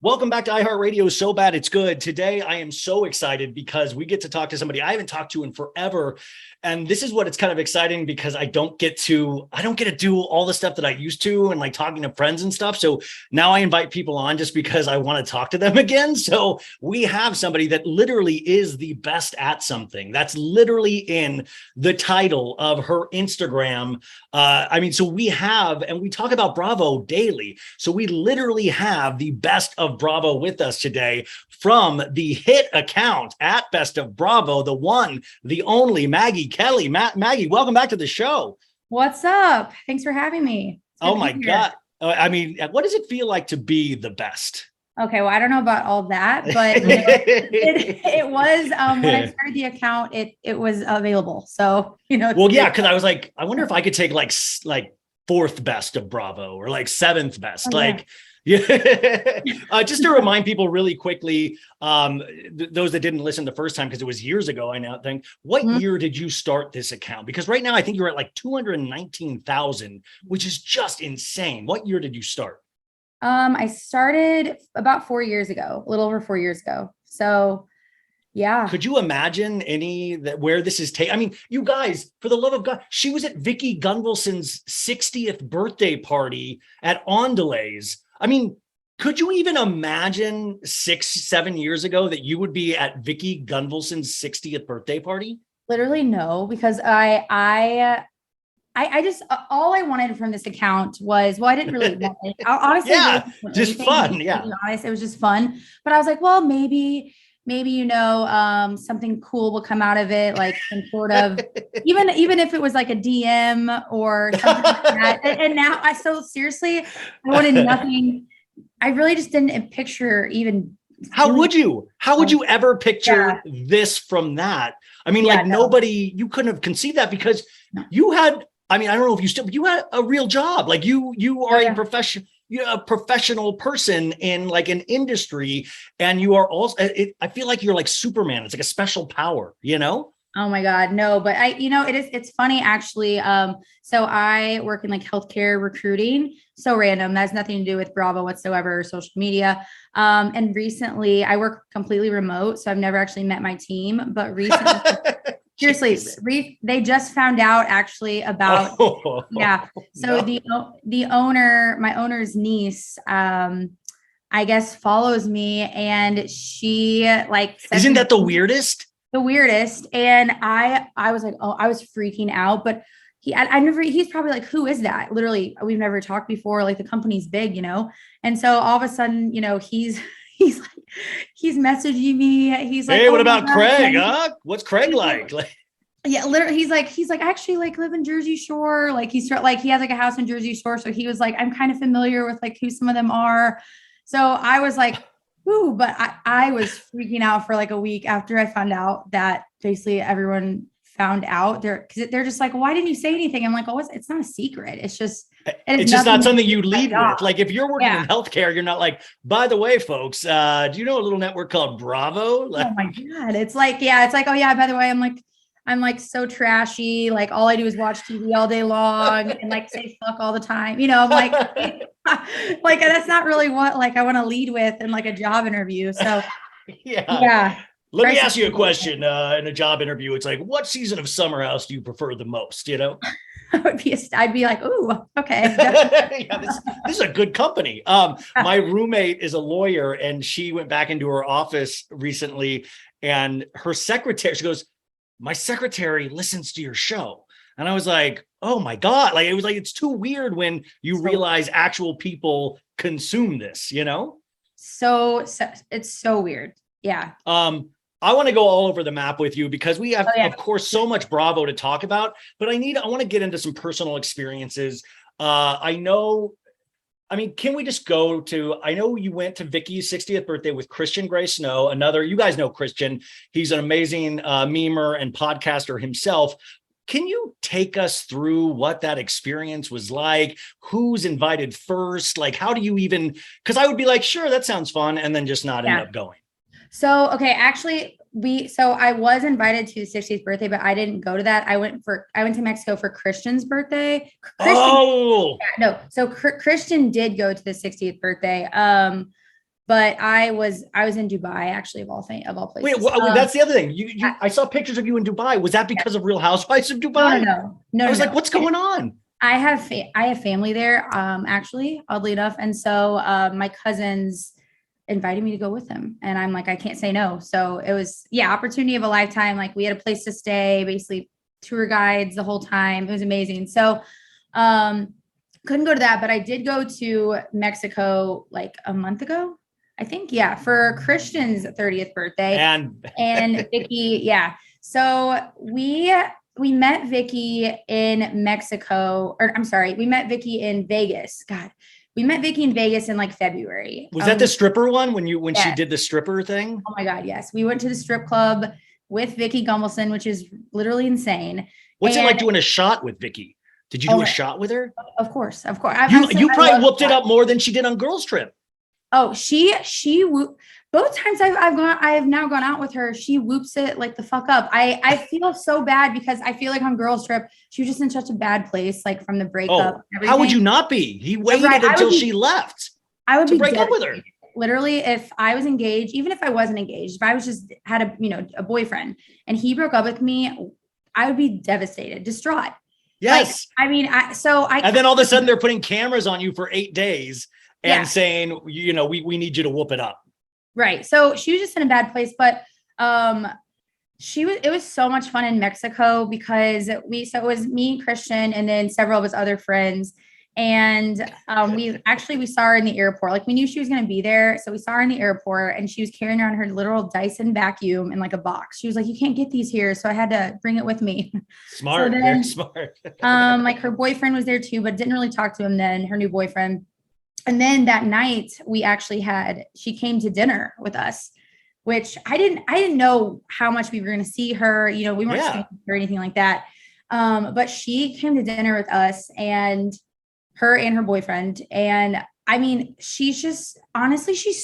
Welcome back to iHeartRadio. So bad it's good. Today, I am so excited because we get to talk to somebody I haven't talked to in forever. And this is what it's kind of exciting because I don't get to do all the stuff that I used to and like talking to friends and stuff. So now I invite people on just because I want to talk to them again. So we have somebody that literally is the best at something. That's literally in the title of her Instagram. So we talk about Bravo daily. So we literally have the best of Bravo with us today from the hit account at Best of Bravo, the one, the only Maggie Kelley. Maggie, welcome back to the show. What's up? Thanks for having me. Oh my God. What does it feel like to be the best? Okay, well, I don't know about all that, but it was when I started the account, it was available. So, Well, yeah, because I was like, I wonder if I could take like fourth best of Bravo or like seventh best. Yeah. Just to remind people really quickly, those that didn't listen the first time, because it was years ago, I now think, what year did you start this account? Because right now I think you're at like 219,000, which is just insane. What year did you start? I started about 4 years ago, a little over 4 years ago. So yeah. Could you imagine where this is taking? I mean, you guys, for the love of God, she was at Vicki Gunvalson's 60th birthday party at Ondelays. I mean, could you even imagine 6-7 years ago that you would be at Vicki Gunvalson's 60th birthday party? Literally no, because I just, all I wanted from this account was, well, I didn't really want it. Honestly, yeah, just fun. Yeah. To be honest, it was just fun. But I was like, well, maybe, something cool will come out of it, like some sort of, even if it was like a DM or something like that. And now seriously, I wanted nothing. I really just didn't picture even. How would you ever picture this from that? I mean, nobody, you couldn't have conceived that because you had, I don't know if you still, but you had a real job. Like you are a professional. You're a professional person in like an industry, and you are also, I feel like you're like Superman. It's like a special power, Oh my God, no, but it's funny actually. So I work in like healthcare recruiting. So random. That has nothing to do with Bravo whatsoever, or social media. And recently I work completely remote. So I've never actually met my team, but recently, seriously, they just found out actually about, yeah. So the owner, my owner's niece, I guess follows me, and she isn't that the weirdest? The weirdest. And I was like, oh, I was freaking out, but he's probably like, who is that? Literally, we've never talked before. Like the company's big, And so all of a sudden, he's messaging me. He's like, hey, what about Craig? Huh? What's Craig like? Yeah, literally, he's like, actually like live in Jersey Shore. Like he has like a house in Jersey Shore. So he was like, I'm kind of familiar with like who some of them are. So I was like, ooh, but I was freaking out for like a week after I found out that basically everyone found out. They're just like, why didn't you say anything? I'm like, oh, it's not a secret. It's just not something you lead with. Like if you're working in healthcare, you're not like, by the way, folks, do you know a little network called Bravo? Oh my God. It's like, oh yeah, by the way, I'm like so trashy. Like all I do is watch TV all day long and like say fuck all the time. I'm like, like that's not really what like I want to lead with in like a job interview. So yeah. Let me ask you a question in a job interview. It's like, what season of Summer House do you prefer the most? I'd be like, ooh, okay. Yeah, this is a good company. My roommate is a lawyer, and she went back into her office recently, and her secretary, she goes, my secretary listens to your show. And I was like, oh my God. Like, it was like, it's too weird when you realize actual people consume this, So it's so weird. Yeah. I want to go all over the map with you because we have, of course, so much Bravo to talk about, but I want to get into some personal experiences. Can we just go to, I know you went to Vicky's 60th birthday with Christian Gray Snow, you guys know Christian. He's an amazing memer and podcaster himself. Can you take us through what that experience was like? Who's invited first? Like, how do you even, because I would be like, sure, that sounds fun. And then just not end up going. So, okay, actually I was invited to the 60th birthday, but I didn't go to that. I went to Mexico for Christian's birthday. So Christian did go to the 60th birthday. But I was in Dubai, actually, of all Wait, places. that's the other thing. I saw pictures of you in Dubai. Was that because of Real Housewives of Dubai? No. I was like, what's going on? I have family there, actually, oddly enough. And so my cousins invited me to go with them. And I'm like, I can't say no. So it was, opportunity of a lifetime. Like we had a place to stay, basically tour guides the whole time. It was amazing. So couldn't go to that, but I did go to Mexico like a month ago, I think. Yeah. For Christian's 30th birthday. And Vicky. Yeah. So we met Vicky in Mexico, or I'm sorry, we met Vicky in Vegas. God, we met Vicky in Vegas in like February. Was that the stripper one when she did the stripper thing? Oh my God, yes. We went to the strip club with Vicky Gumbelson, which is literally insane. What's it like doing a shot with Vicky? Did you do a shot with her? Of course. You probably whooped it up more than she did on Girls Trip. Oh, both times I've now gone out with her, she whoops it like the fuck up. I feel so bad because I feel like on Girls Trip, she was just in such a bad place, like from the breakup. How would you not be? He waited until she left. I would to break up with her. Literally, if I was engaged, even if I wasn't engaged, if I was just had a boyfriend and he broke up with me, I would be devastated, distraught. Yes. Like, I mean, and then all of a sudden they're putting cameras on you for 8 days and saying, we need you to whoop it up. Right. So she was just in a bad place, but it was so much fun in Mexico because it was me, Christian, and then several of his other friends. And we saw her in the airport. Like we knew she was going to be there. So we saw her in the airport and she was carrying around her literal Dyson vacuum in like a box. She was like, you can't get these here. So I had to bring it with me. Smart. So then, smart. Like her boyfriend was there too, but didn't really talk to him then, her new boyfriend. And then that night she came to dinner with us, which I didn't know how much we were going to see her. We weren't seeing her or anything like that. But she came to dinner with us and her boyfriend. And I mean, she's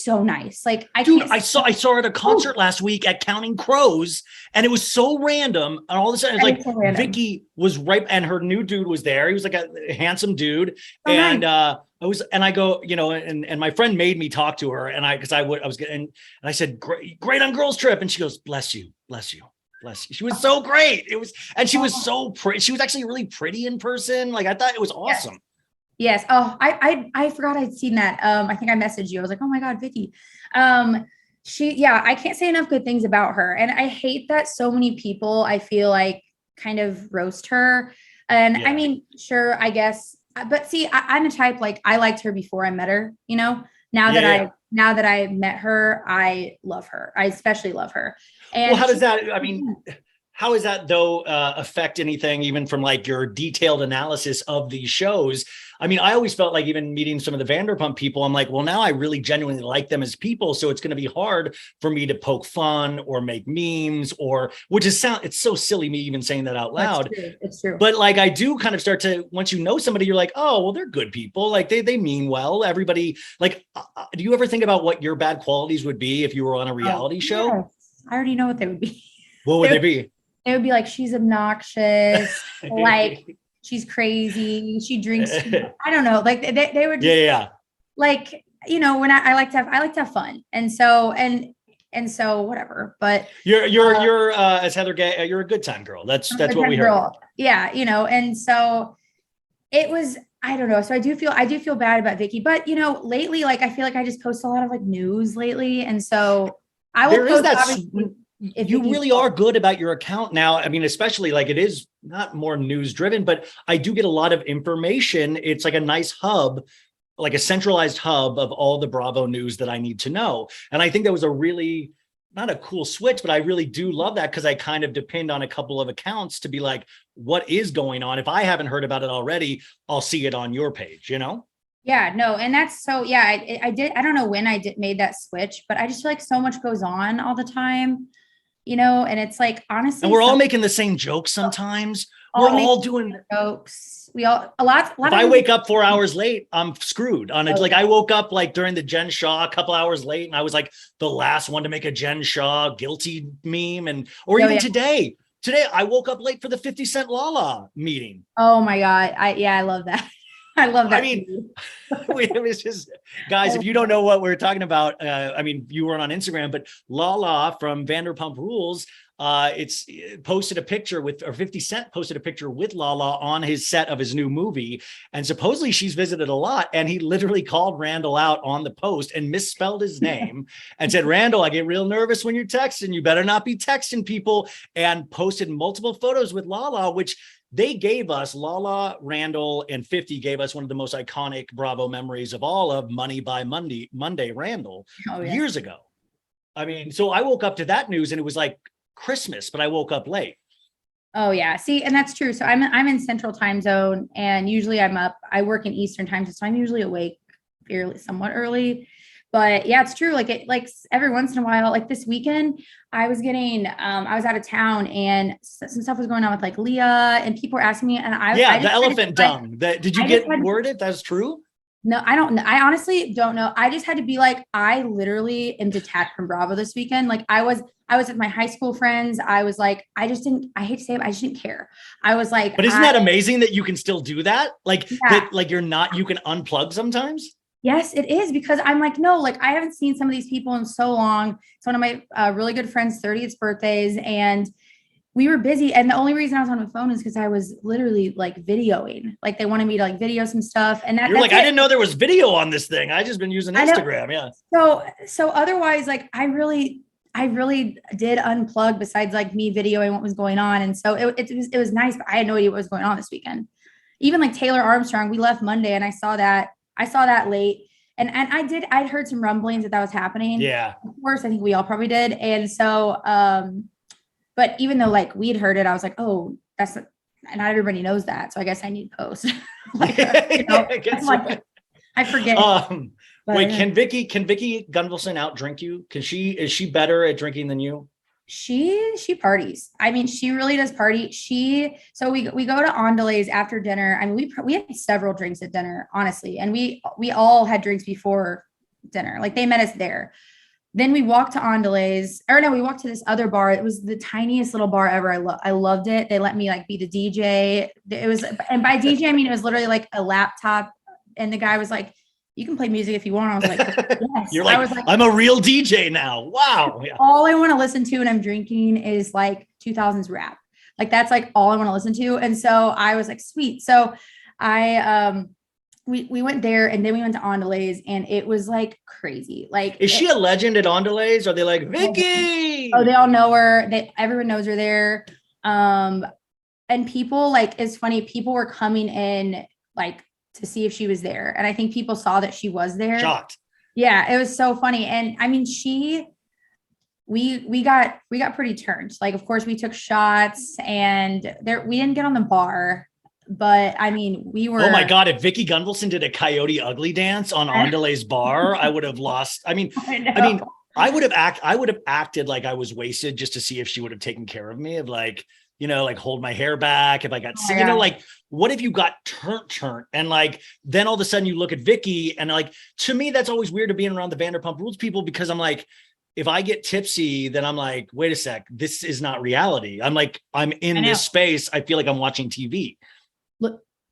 so nice. Like I saw her at a concert last week at Counting Crows, and it was so random. And all of a sudden, it's like Vicky was right, and her new dude was there. He was like a handsome dude, and nice. I go, and my friend made me talk to her, and I said, great on Girls Trip, and she goes, bless you. She was so great. She was so pretty. She was actually really pretty in person. Like I thought it was awesome. Yes. Oh, I forgot I'd seen that. I think I messaged you. I was like, oh my God, Vicky. I can't say enough good things about her. And I hate that so many people, I feel like, kind of roast her. And I mean, sure, I guess, but see, I'm the type, like, I liked her before I met her, now that I met her, I love her. I especially love her. And how does that, how does that though affect anything, even from like your detailed analysis of these shows? I mean, I always felt like even meeting some of the Vanderpump people, I'm like, well, now I really genuinely like them as people. So it's going to be hard for me to poke fun or make memes it's so silly me even saying that out loud. It's true. But like, I do kind of start to, once you know somebody, you're like, oh, well, they're good people. Like they mean well. Everybody, like, do you ever think about what your bad qualities would be if you were on a reality show? Yes. I already know what they would be. What would they be? It would be like, she's obnoxious, like she's crazy, she drinks. I don't know. Like they would just, like, when I like to have fun. And so whatever, but you're as Heather Gay, you're a good time girl. That's what we heard. Yeah. And so it was, I don't know. So I do feel bad about Vicky, but lately, like, I feel like I just post a lot of like news lately. And so I will post if you really are good about your account now. I mean, especially like it is not more news driven, but I do get a lot of information. It's like a nice hub, like a centralized hub of all the Bravo news that I need to know. And I think that was a really, not a cool switch, but I really do love that because I kind of depend on a couple of accounts to be like, what is going on? If I haven't heard about it already, I'll see it on your page, Yeah, no. And that's so, I don't know when I made that switch, but I just feel like so much goes on all the time. And it's like, honestly, and we're all making the same jokes sometimes. We're all doing jokes. A lot. If I wake up 4 hours late, I'm screwed on it. Like I woke up like during the Jen Shaw a couple hours late, and I was like the last one to make a Jen Shaw guilty meme, today. Today I woke up late for the 50 Cent Lala meeting. Oh my God. I love that. I love that. I mean, it was just, guys, if you don't know what we're talking about, I mean, you weren't on Instagram, but Lala from Vanderpump Rules, it's posted a picture with, or 50 Cent posted a picture with Lala on his set of his new movie. And supposedly she's visited a lot. And he literally called Randall out on the post and misspelled his name and said, Randall, I get real nervous when you're texting. You better not be texting people, and posted multiple photos with Lala, which they gave us. Lala, Randall, and 50 gave us one of the most iconic Bravo memories of all, of Money by Monday Randall years ago. I mean, so I woke up to that news and it was like Christmas, but I woke up late. Oh yeah. See, and that's true. So I'm in Central Time Zone, and usually I work in Eastern Time Zone, so I'm usually awake somewhat early. But yeah, it's true. Like every once in a while, like this weekend, I was out of town, and some stuff was going on with like Leah, and people were asking me, and I the elephant dung. Did you get worded? That's true. No, I don't know. I honestly don't know. I just had to be like, I literally am detached from Bravo this weekend. Like I was with my high school friends. I was like, I hate to say it, I just didn't care. I was like, but isn't that amazing that you can still do that? Like, that, like you can unplug sometimes. Yes, it is, because I'm like, no, like I haven't seen some of these people in so long. It's one of my really good friends' 30th birthdays, and we were busy. And the only reason I was on my phone is because I was literally like videoing. Like they wanted me to like video some stuff, and you're like, I didn't know there was video on this thing. I just been using Instagram. Yeah. So otherwise, like I really did unplug, besides like me videoing what was going on. And so it was nice, but I had no idea what was going on this weekend. Even like Taylor Armstrong, we left Monday, and I saw that late. And I'd heard some rumblings that was happening. Yeah. Of course, I think we all probably did. And so, but even though like we'd heard it, I was like, oh, not everybody knows that. So I guess I need to post. Like, I forget. Wait, can Vicky Gunvalson outdrink you? Is she better at drinking than you? She parties. I mean, she really does party. So we go to Andale's after dinner. I mean, we had several drinks at dinner, honestly. And we all had drinks before dinner. Like they met us there. Then we walked to Andale's, or no, we walked to this other bar. It was the tiniest little bar ever. I loved it. They let me like be the DJ. And by DJ, I mean, it was literally like a laptop. And the guy was like, you can play music if you want. I was like, yes. You're like, I'm a real DJ now. Wow. Yeah. All I want to listen to when I'm drinking is like 2000s rap. Like that's like all I want to listen to. And so I was like, sweet. So we went there, and then we went to Andale's, and it was like crazy. Like, is she a legend at Andale's? Are they like, Vicky? Oh, they all know her. Everyone knows her there. And people, like, it's funny. People were coming in like to see if she was there. And I think people saw that she was there. Shocked. Yeah, it was so funny. And I mean, we got pretty turned. Like, of course we took shots, and we didn't get on the bar, but I mean, we were. Oh my God. If Vicky Gunvalson did a Coyote Ugly dance on Andale's bar, I would have lost. I would have acted like I was wasted just to see if she would have taken care of me, of like, like hold my hair back. If I got sick, like, what if you got turnt and like, then all of a sudden you look at Vicky, and like, to me, that's always weird to being around the Vanderpump Rules people, because I'm like, if I get tipsy, then I'm like, wait a sec, this is not reality. I'm like, I'm in this space. I feel like I'm watching TV.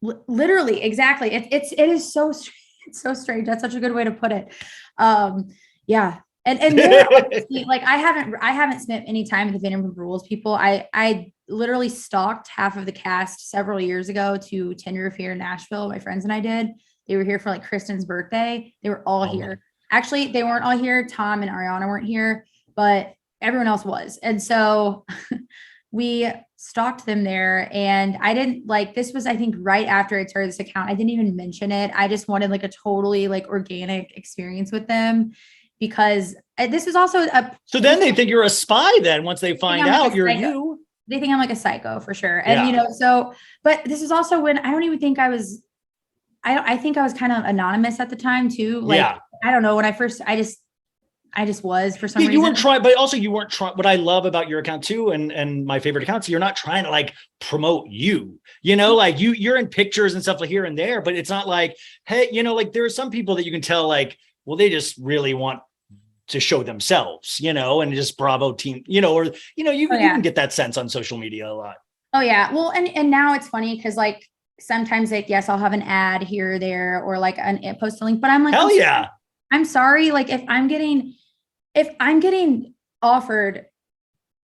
Literally, exactly. It is so it's so strange. That's such a good way to put it. Yeah. And like I haven't spent any time with the Vanderpump Rules people. I literally stalked half of the cast several years ago to Tenerife here in Nashville. My friends and I did. They were here for like Kristen's birthday. They were all here. Actually, they weren't all here. Tom and Ariana weren't here, but everyone else was. And so we stalked them there, and I didn't like, this was, I think, right after I started this account. I didn't even mention it. I just wanted like a totally like organic experience with them, because this was also so then they think you're a spy then, once they find out you're you. They think I'm like a psycho for sure. And, so, but this is also when I don't even think I was, I think I was kind of anonymous at the time too. Like, I don't know, when I first, I just was, for some reason. You weren't trying, but also you weren't trying. What I love about your account too, and my favorite accounts, you're not trying to like promote you, like you're in pictures and stuff like here and there, but it's not like, hey, like there are some people that you can tell like, well, they just really want to show themselves, and just Bravo team, or, you can get that sense on social media a lot. Oh yeah. Well, and now it's funny because like sometimes like, yes, I'll have an ad here or there, or like a post a link, but I'm like, Hell yeah. I'm sorry. Like if I'm getting offered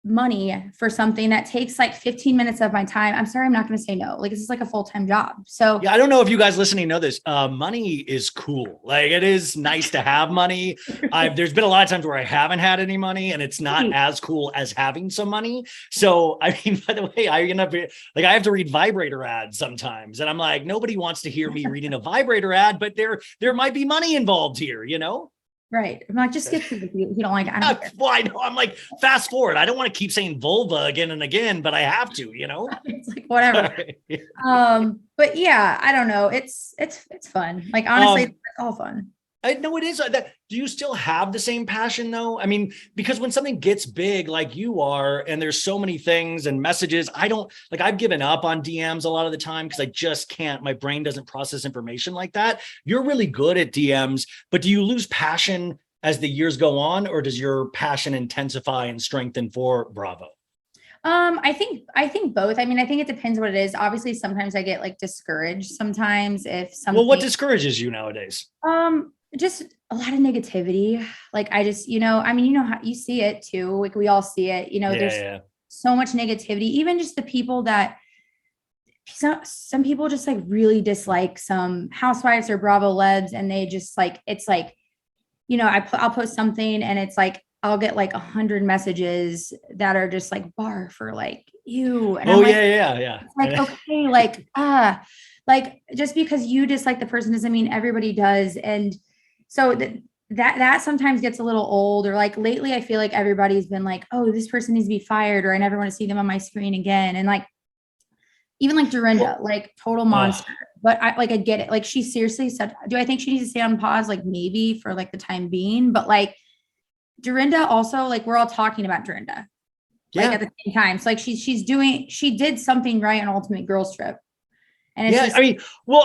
money for something that takes like 15 minutes of my time, I'm sorry, I'm not going to say no. Like this is like a full-time job. So yeah, I don't know if you guys listening know this. Money is cool. Like it is nice to have money. There's been a lot of times where I haven't had any money and it's not as cool as having some money. So, I mean, by the way, I end up like, I have to read vibrator ads sometimes. And I'm like, nobody wants to hear me reading a vibrator ad, but there might be money involved here, you know? Right. I'm like, just skip to if you don't like it. I don't care. Well, I know. I'm like, fast forward. I don't want to keep saying vulva again and again, but I have to, you know? It's like whatever. But yeah, I don't know. It's fun. Like honestly, it's all fun. I know it is. Do you still have the same passion though? I mean, because when something gets big like you are, and there's so many things and messages, I don't like, I've given up on DMs a lot of the time because I just can't, my brain doesn't process information like that. You're really good at DMs, but do you lose passion as the years go on, or does your passion intensify and strengthen for Bravo? I think both. I mean, I think it depends what it is. Obviously, sometimes I get like discouraged sometimes if something. Well, what discourages you nowadays? Just a lot of negativity. Like I just, I mean, how you see it too. Like we all see it, there's so much negativity, even just the people that some people just like really dislike some housewives or Bravo Lebs. And they just like, it's like, I'll post something and it's like, I'll get like 100 messages that are just like bar for like you. And I'm like, yeah. It's like, okay, like just because you dislike the person doesn't mean everybody does. And so that sometimes gets a little old, or like lately, I feel like everybody's been like, oh, this person needs to be fired, or I never want to see them on my screen again. And like, even like Dorinda, like total monster. But I get it. Like she seriously said, do I think she needs to stay on pause? Like maybe for like the time being, but like Dorinda also, like we're all talking about Dorinda like at the same time. So like she did something right on Ultimate Girls Trip. And it's I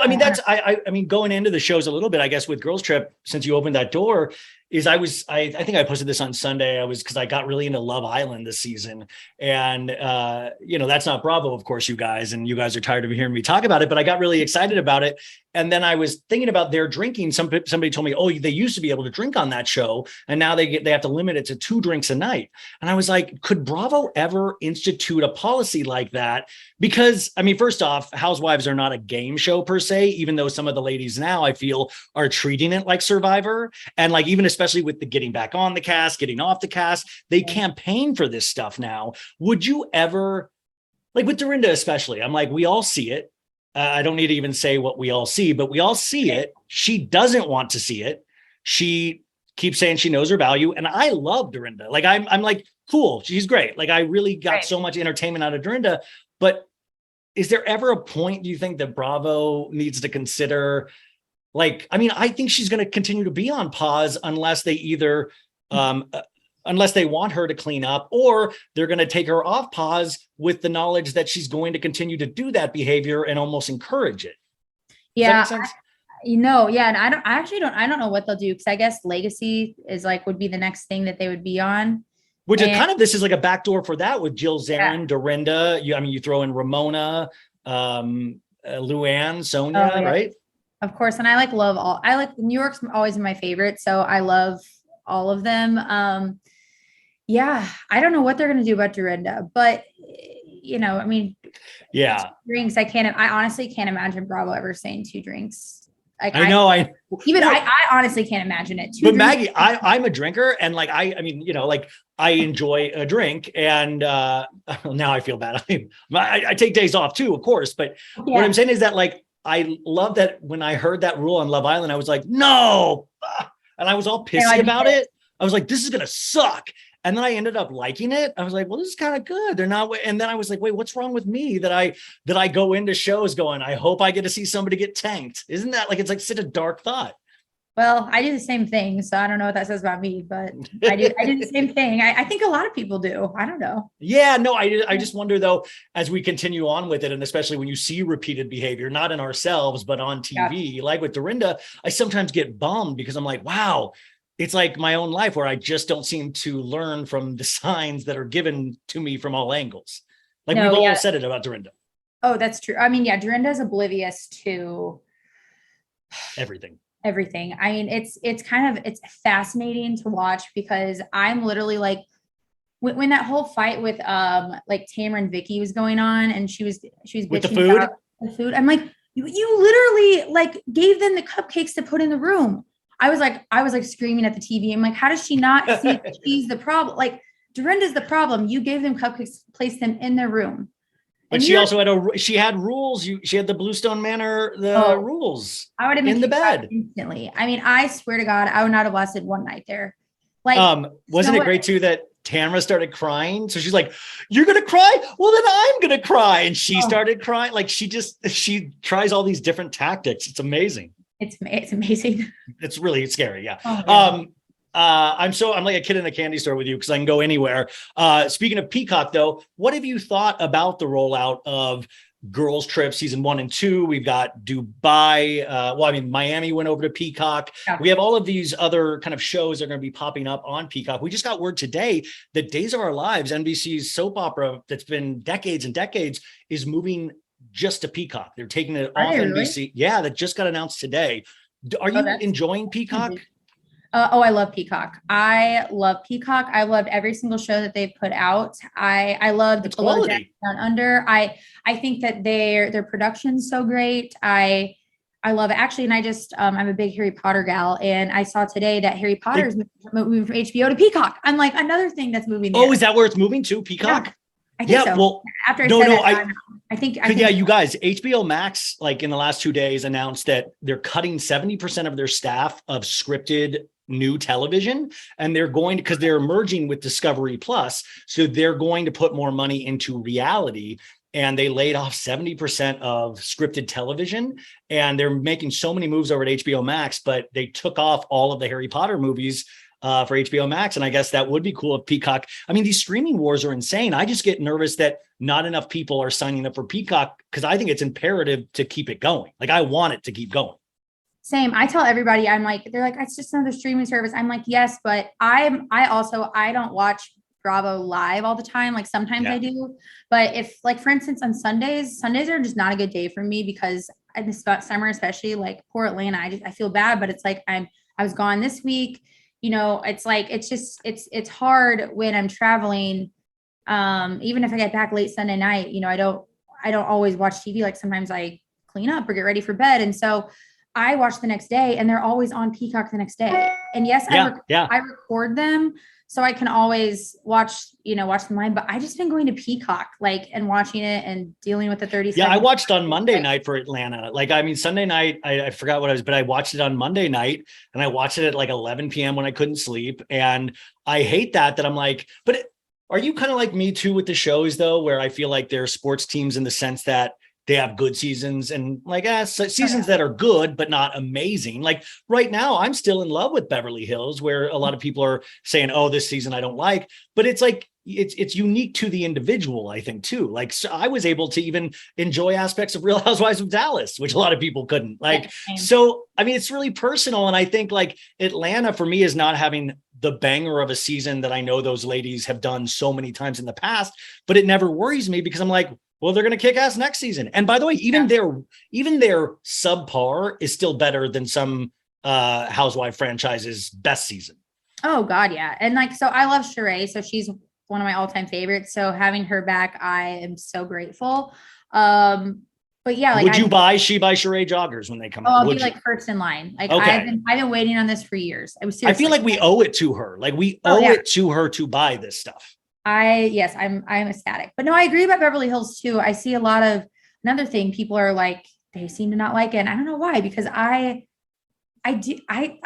mean, that's, I mean, going into the shows a little bit, I guess with Girls Trip, since you opened that door, is I think I posted this on Sunday. Because I got really into Love Island this season, and that's not Bravo, of course, you guys are tired of hearing me talk about it, but I got really excited about it. And then I was thinking about their drinking. Somebody told me, oh, they used to be able to drink on that show, and now they have to limit it to 2 drinks a night. And I was like, could Bravo ever institute a policy like that? Because I mean, first off, Housewives are not a game show per se, even though some of the ladies now I feel are treating it like Survivor. And like, even especially with the getting back on the cast, getting off the cast, they campaign for this stuff now. Would you ever, like with Dorinda especially, I'm like, we all see it. I don't need to even say what we all see, but we all see it. She doesn't want to see it. She keeps saying she knows her value. And I love Dorinda. Like, I'm like, cool. She's great. Like I really got so much entertainment out of Dorinda, but is there ever a point, do you think, that Bravo needs to consider, like, I mean, I think she's going to continue to be on pause unless they either, unless they want her to clean up, or they're going to take her off pause with the knowledge that she's going to continue to do that behavior and almost encourage it. Does that make sense? And I don't know what they'll do. Cause I guess Legacy is like, would be the next thing that they would be on. Which is kind of, this is like a backdoor for that with Jill Zarin, Dorinda. You throw in Ramona, Luann, Sonia, right? Of course. And I like New York's always my favorite. So I love all of them. I don't know what they're going to do about Dorinda, but I mean, drinks. I honestly can't imagine Bravo ever saying 2 drinks. Like, I honestly can't imagine it. But Maggie, I'm a drinker, and like, I mean, like I enjoy a drink, and now I feel bad. I take days off too, of course. But what I'm saying is that, like, I love that when I heard that rule on Love Island, I was like, no, and I was all pissy about it. I was like, this is gonna suck. And then I ended up liking it. I was like, well, this is kind of good. They're not. And then I was like, wait, what's wrong with me that I go into shows going, I hope I get to see somebody get tanked. Isn't that like, it's like such a dark thought. Well, I do the same thing. So I don't know what that says about me, but I do the same thing. I think a lot of people do. I don't know. Yeah, no, I just wonder though, as we continue on with it, and especially when you see repeated behavior, not in ourselves, but on TV, like with Dorinda, I sometimes get bummed because I'm like, wow, it's like my own life where I just don't seem to learn from the signs that are given to me from all angles. Like we've all said it about Dorinda. Oh, that's true. I mean, yeah, Dorinda's oblivious to Everything. everything. I mean, it's kind of it's fascinating to watch because I'm literally like when that whole fight with like Tamara and Vicky was going on and she was With the bitching food? about the food. I'm like, you literally like gave them the cupcakes to put in the room. I was like screaming at the TV. I'm like, how does she not see that she's the problem? Like Dorinda's the problem. You gave them cupcakes, placed them in their room. But And she you're also she had rules. She had the Bluestone Manor, the oh, rules I would have been in the kicked out bed. instantly. I mean, I swear to God, I would not have lasted one night there. Like, Wasn't no it way. great too that Tamara started crying? So she's like, "You're gonna cry? Well, then I'm gonna cry." And she Oh, started crying. Like she tries all these different tactics. It's amazing. it's amazing. It's really scary. Yeah. Oh, yeah. I'm like a kid in a candy store with you because I can go anywhere. Speaking of Peacock, though, what have you thought about the rollout of Girls Trip season 1 and 2? We've got Dubai. Miami went over to Peacock. Yeah. We have all of these other kind of shows that are going to be popping up on Peacock. We just got word today that Days of Our Lives, NBC's soap opera that's been decades and decades, is moving just to Peacock. They're taking it Are off they really? NBC. Yeah, that just got announced today. Are Oh, you that's enjoying Peacock? I love Peacock. I love Peacock. I loved every single show that they've put out. I loved It's Below Deck, quality. Down Under. I think that their production's so great. I love it actually, and I just I'm a big Harry Potter gal, and I saw today that Harry Potter is moving from HBO to Peacock. I'm like another thing that's moving there. Oh, is that where it's moving to? Peacock? Yeah, I think so. Well, After I no, said no, that, I think yeah, you guys, HBO Max, like in the last 2 days, announced that they're cutting 70% of their staff of scripted new television, and they're going to, because they're merging with Discovery Plus, so they're going to put more money into reality. And they laid off 70% of scripted television, and they're making so many moves over at HBO Max, but they took off all of the Harry Potter movies for HBO Max. And I guess that would be cool if Peacock, I mean, these streaming wars are insane. I just get nervous that not enough people are signing up for Peacock because I think it's imperative to keep it going. Like I want it to keep going. Same. I tell everybody, I'm like, they're like, it's just another streaming service. I'm like, yes, but I don't watch Bravo live all the time. Like sometimes I do, but if like, for instance, on Sundays are just not a good day for me because in the summer, especially like poor Atlanta, I feel bad, but it's like, I was gone this week, you know, it's like, it's hard when I'm traveling. Even if I get back late Sunday night, you know, I don't always watch TV. Like sometimes I clean up or get ready for bed. And so I watch the next day and they're always on Peacock the next day. And yes, I record them so I can always watch them live, but I just been going to Peacock, like, and watching it and dealing with the 30 Yeah, I seconds. watched on Monday night for Atlanta. Like, I mean, Sunday night, I forgot what I was, but I watched it on Monday night and I watched it at like 11 p.m. when I couldn't sleep. And I hate that I'm like, but are you kind of like me too with the shows though, where I feel like they're sports teams in the sense that they have good seasons and like seasons that are good, but not amazing. Like right now, I'm still in love with Beverly Hills, where a lot of people are saying, oh, this season I don't like, but it's like, it's unique to the individual, I think too. Like so I was able to even enjoy aspects of Real Housewives of Dallas, which a lot of people couldn't. Like, so, I mean, it's really personal. And I think like Atlanta for me is not having the banger of a season that I know those ladies have done so many times in the past, but it never worries me because I'm like, well, they're going to kick ass next season. And by the way, even their subpar is still better than some Housewife franchise's best season. Oh God. Yeah. And like, so I love Sheree. So she's one of my all-time favorites. So having her back, I am so grateful. But yeah, like, would you buy Sheree joggers when they come out? I'll be like first in line. Like okay. I've been waiting on this for years. I feel like we owe it to her. Like we owe it to her to buy this stuff. I'm ecstatic. But no, I agree about Beverly Hills too. I see a lot of another thing. People are like, they seem to not like it. And I don't know why, because I do. I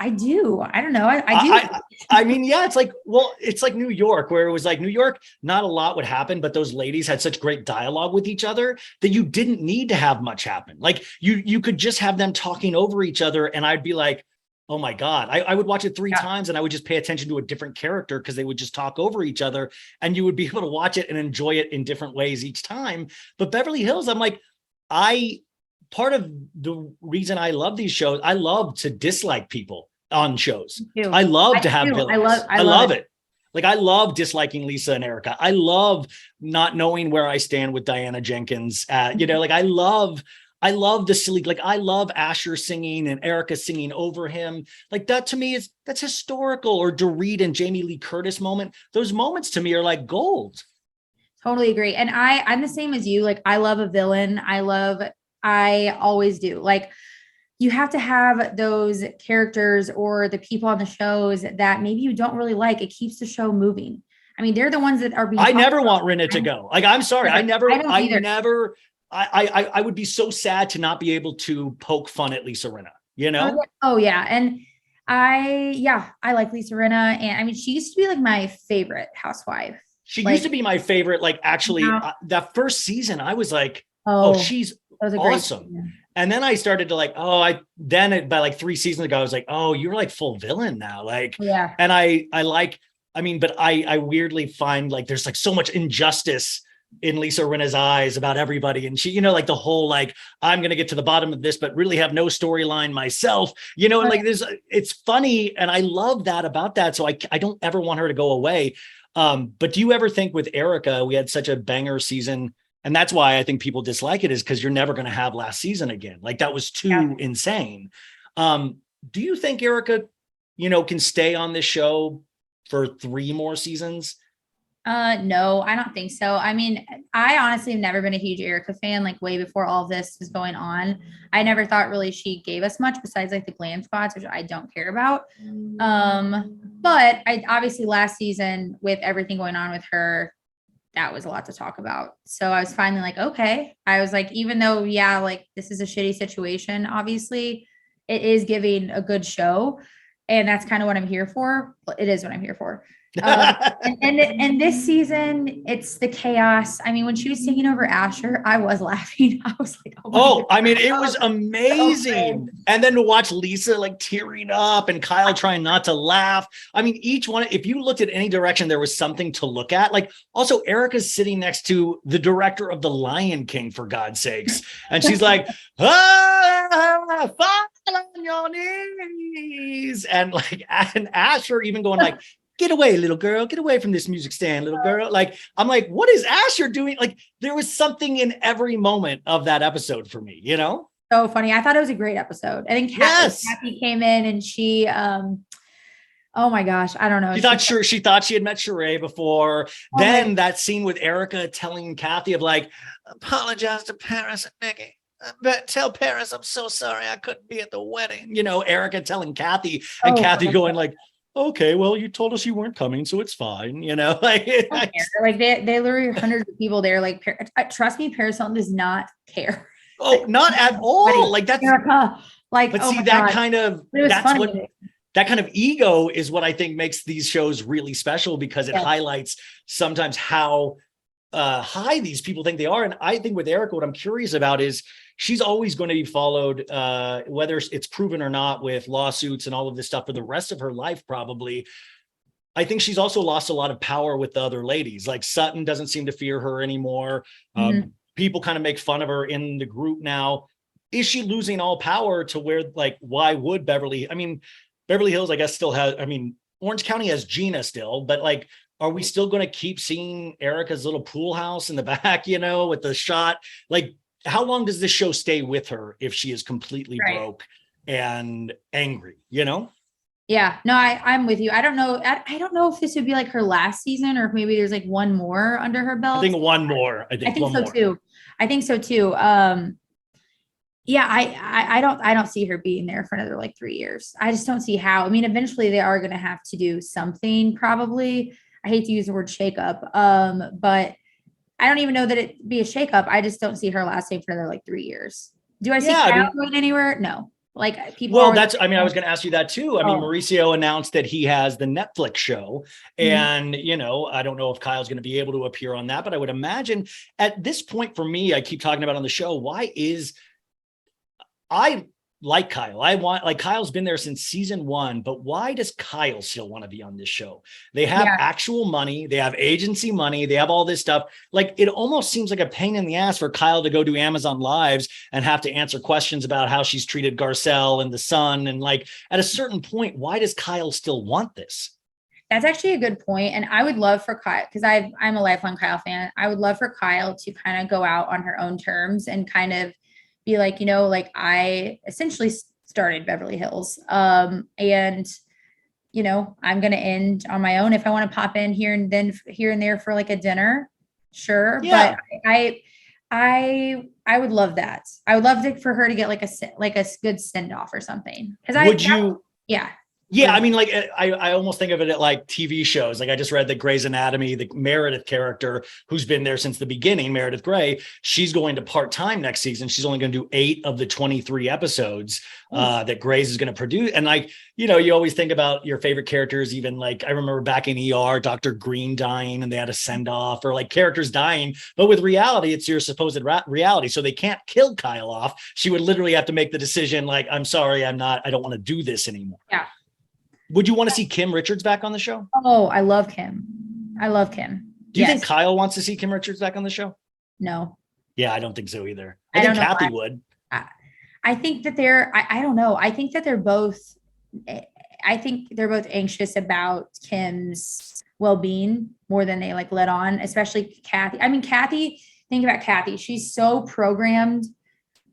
don't know. I do. I mean, yeah, it's like New York, where it was like New York, not a lot would happen, but those ladies had such great dialogue with each other that you didn't need to have much happen. Like you could just have them talking over each other. And I'd be like, oh my God, I would watch it 3 times and I would just pay attention to a different character because they would just talk over each other and you would be able to watch it and enjoy it in different ways each time. But Beverly Hills, I'm like, part of the reason I love these shows, I love to dislike people on shows. I love to have villains. I love it. Like I love disliking Lisa and Erica. I love not knowing where I stand with Diana Jenkins. Like I love the silly, like I love Asher singing and Erica singing over him. Like that to me that's historical. Or Dorit and Jamie Lee Curtis moment. Those moments to me are like gold. Totally agree. And I'm the same as you. Like I love a villain. I always do. Like you have to have those characters or the people on the shows that maybe you don't really like. It keeps the show moving. I mean, they're the ones that are being. I never want Rinna to go. Like, I'm sorry. I would be so sad to not be able to poke fun at Lisa Rinna, you know? Oh yeah. And I like Lisa Rinna. And I mean, she used to be like my favorite housewife. She used to be my favorite. Like actually that first season, I was like, oh she's awesome. And then I started to like, by like 3 seasons ago, I was like, oh, you're like full villain now. Like, yeah. And I weirdly find like, there's like so much injustice in Lisa Rinna's eyes about everybody. And she, like the whole, like, I'm going to get to the bottom of this, but really have no storyline myself, and like it's funny. And I love that about that. So I don't ever want her to go away. But do you ever think with Erica, we had such a banger season, and that's why I think people dislike it, is because you're never going to have last season again. Like that was too insane. Do you think Erica, can stay on this show for 3 more seasons? No, I don't think so. I mean, I honestly have never been a huge Erica fan, like way before all of this was going on. I never thought really she gave us much besides like the glam spots, which I don't care about. But I obviously last season with everything going on with her, that was a lot to talk about. So I was finally like, okay. I was like, even though, like this is a shitty situation, obviously it is giving a good show. And that's kind of what I'm here for. Well, it is what I'm here for. And this season, it's the chaos. I mean, when she was singing over Asher, I was laughing. I was like, I mean, it was amazing. And then to watch Lisa like tearing up and Kyle trying not to laugh. I mean, each one, if you looked at any direction, there was something to look at. Like also Erica's sitting next to the director of The Lion King, for God's sakes. And she's like, fall on your knees. And like, and Asher even going like, get away, little girl, get away from this music stand, little girl. Like, I'm like, what is Asher doing? Like, there was something in every moment of that episode for me, So funny. I thought it was a great episode. I think Kathy came in and she, oh my gosh, I don't know. She thought she had met Sheree before. Then that scene with Erica telling Kathy of like, apologize to Paris and Nikki. But tell Paris I'm so sorry I couldn't be at the wedding. Erica telling Kathy and Kathy going like, okay, well, you told us you weren't coming, so it's fine, like they literally hundreds of people there. Like, trust me, Paris Hilton does not care. Oh, not at all. Like that's Erica. Like, but see that kind of that kind of ego is what I think makes these shows really special, because it highlights sometimes how high these people think they are. And I think with Erica, what I'm curious about is she's always going to be followed, whether it's proven or not, with lawsuits and all of this stuff for the rest of her life, probably. I think she's also lost a lot of power with the other ladies. Like Sutton doesn't seem to fear her anymore. People kind of make fun of her in the group now. Is she losing all power to where, like, why would Beverly? I mean, Beverly Hills, I guess, still has, Orange County has Gina still, but like, are we still going to keep seeing Erica's little pool house in the back, with the shot? Like, how long does this show stay with her if she is completely broke and angry, Yeah, no, I'm with you. I don't know. I don't know if this would be like her last season or if maybe there's like one more under her belt. I think one more. I think so too. I think so too. Yeah, I don't see her being there for another like 3 years. I just don't see how. I mean, eventually they are going to have to do something probably. I hate to use the word shakeup, but I don't even know that it'd be a shakeup. I just don't see her lasting for another like 3 years. Do I see Kyle going anywhere? No. Like people. Well, I was going to ask you that too. I mean, Mauricio announced that he has the Netflix show, and I don't know if Kyle's going to be able to appear on that, but I would imagine at this point for me, I keep talking about on the show, I like Kyle. Kyle's been there since season 1, but why does Kyle still want to be on this show? They have actual money. They have agency money. They have all this stuff. Like, it almost seems like a pain in the ass for Kyle to go do Amazon Lives and have to answer questions about how she's treated Garcelle and the son. And like, at a certain point, why does Kyle still want this? That's actually a good point. And I would love for Kyle, because I'm a lifelong Kyle fan. I would love for Kyle to kind of go out on her own terms and kind of be like, like I essentially started Beverly Hills. And I'm going to end on my own. If I want to pop in here and there for like a dinner, sure. Yeah. But I would love that. I would love for her to get like a good send off or something. Yeah. Yeah, I mean, like I almost think of it at like TV shows. Like I just read that Grey's Anatomy, the Meredith character who's been there since the beginning, Meredith Grey, she's going to part-time next season. She's only going to do 8 of the 23 episodes that Grey's is going to produce. And like, you always think about your favorite characters, even like I remember back in ER, Dr. Green dying and they had a send off, or like characters dying. But with reality, it's your supposed reality. So they can't kill Kyle off. She would literally have to make the decision like, I'm sorry, I don't want to do this anymore. Yeah. Would you want to see Kim Richards back on the show? Oh, I love Kim. Do you think Kyle wants to see Kim Richards back on the show? No. Yeah, I don't think so either. I think Kathy would. I think that I don't know. I think they're both anxious about Kim's well-being more than they like let on, especially Kathy. I mean, think about Kathy. She's so programmed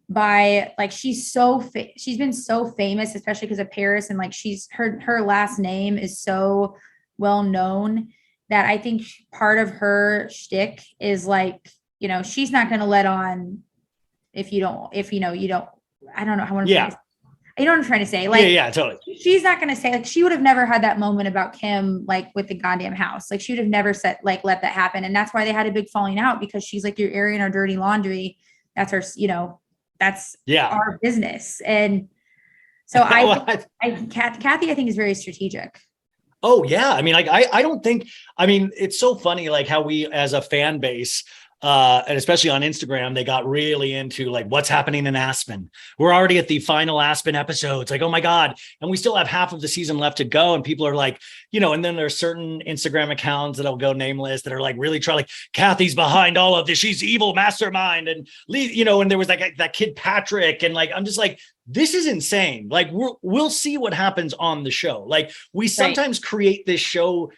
by like she's been so famous, especially because of Paris, and like her last name is so well known that I think part of her shtick is like, she's not going to let on if you don't I don't know how you know what I'm trying to say, like yeah totally, she's not going to say, like, she would have never had that moment about Kim like with the goddamn house, like she would have never said like let that happen. And that's why they had a big falling out, because she's like, you're airing our dirty laundry. That's her, that's our business. And so Kathy, I think, is very strategic. Oh yeah. I mean, like, I don't think, I mean, it's so funny, like how we, as a fan base, and especially on Instagram, they got really into like what's happening in Aspen. We're already at the final Aspen episode. It's like, oh my God. And we still have half of the season left to go. And people are like, and then there's certain Instagram accounts that'll go nameless that are like really trying, like, Kathy's behind all of this. She's evil mastermind. And, and there was like that kid Patrick. And like, I'm just like, this is insane. Like we'll see what happens on the show. Like we sometimes create this show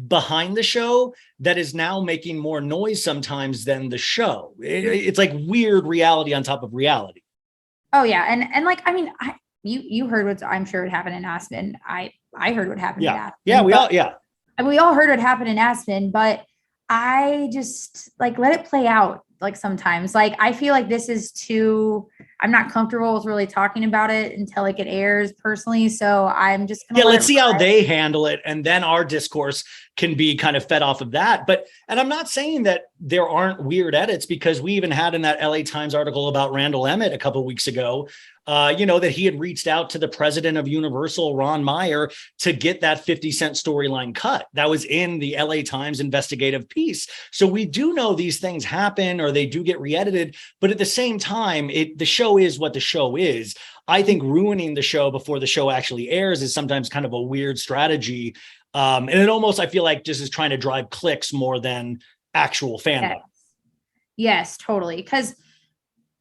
behind the show that is now making more noise sometimes than the show. It's like weird reality on top of reality. Oh yeah. And like, I mean, you heard what I'm sure what happened in Aspen. I heard what happened in Aspen. Yeah, we all heard what happened in Aspen, but I just like let it play out. Like sometimes, like I feel like this is I'm not comfortable with really talking about it until like it airs personally. So I'm just gonna let's see how they handle it, and then our discourse can be kind of fed off of that. And I'm not saying that there aren't weird edits, because we even had in that LA Times article about Randall Emmett a couple of weeks ago, that he had reached out to the president of Universal, Ron Meyer, to get that 50 Cent storyline cut. That was in the LA Times investigative piece. So we do know these things happen, or they do get re-edited, but at the same time, the show is what the show is. I think ruining the show before the show actually airs is sometimes kind of a weird strategy. And it almost, I feel like, just is trying to drive clicks more than actual fandom. Yes, totally. Because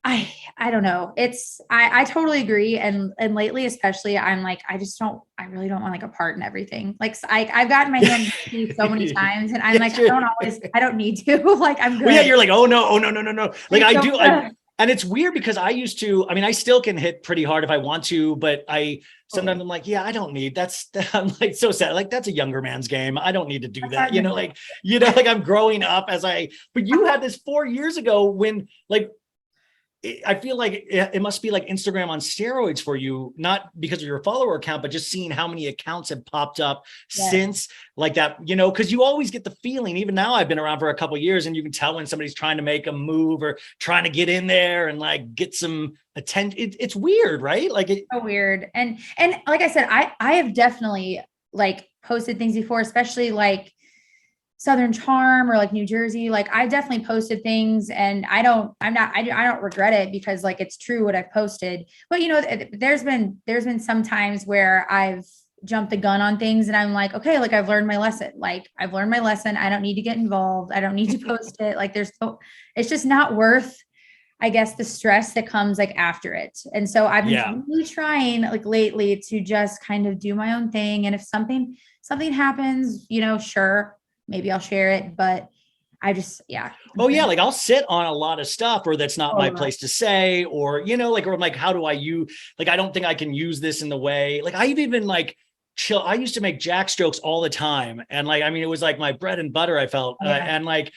I don't know. I totally agree. And lately, especially, I'm like, I really don't want like a part in everything. Like I've gotten my hand so many times, and I'm like, I don't need to. Like I'm good. Well, yeah, you're like, oh no. Like I do. And it's weird because I still can hit pretty hard if I want to, but sometimes I'm like, yeah, I don't need, I'm like so sad. Like that's a younger man's game. I don't need to do that. Like I'm growing up but you had this 4 years ago when like, I feel like it must be like Instagram on steroids for you, not because of your follower account, but just seeing how many accounts have popped up since like that, because you always get the feeling, even now I've been around for a couple of years, and you can tell when somebody's trying to make a move or trying to get in there and like get some attention. It's weird, right? Like it's so weird. And like I said, I have definitely like posted things before, especially like Southern Charm or like New Jersey. Like I definitely posted things, and I don't regret it, because like it's true what I've posted. But there's been some times where I've jumped the gun on things, and I'm like, okay, like I've learned my lesson. I don't need to get involved. I don't need to post it. Like it's just not worth. I guess the stress that comes like after it. And so I've been really trying like lately to just kind of do my own thing. And if something happens, sure, maybe I'll share it, but I just, yeah. Oh yeah. Like I'll sit on a lot of stuff or that's not my place to say, or, or I'm like, how do I use, like, I don't think I can use this in the way, like I've even like chill. I used to make Jack's jokes all the time. And like, I mean, it was like my bread and butter, I felt, and like,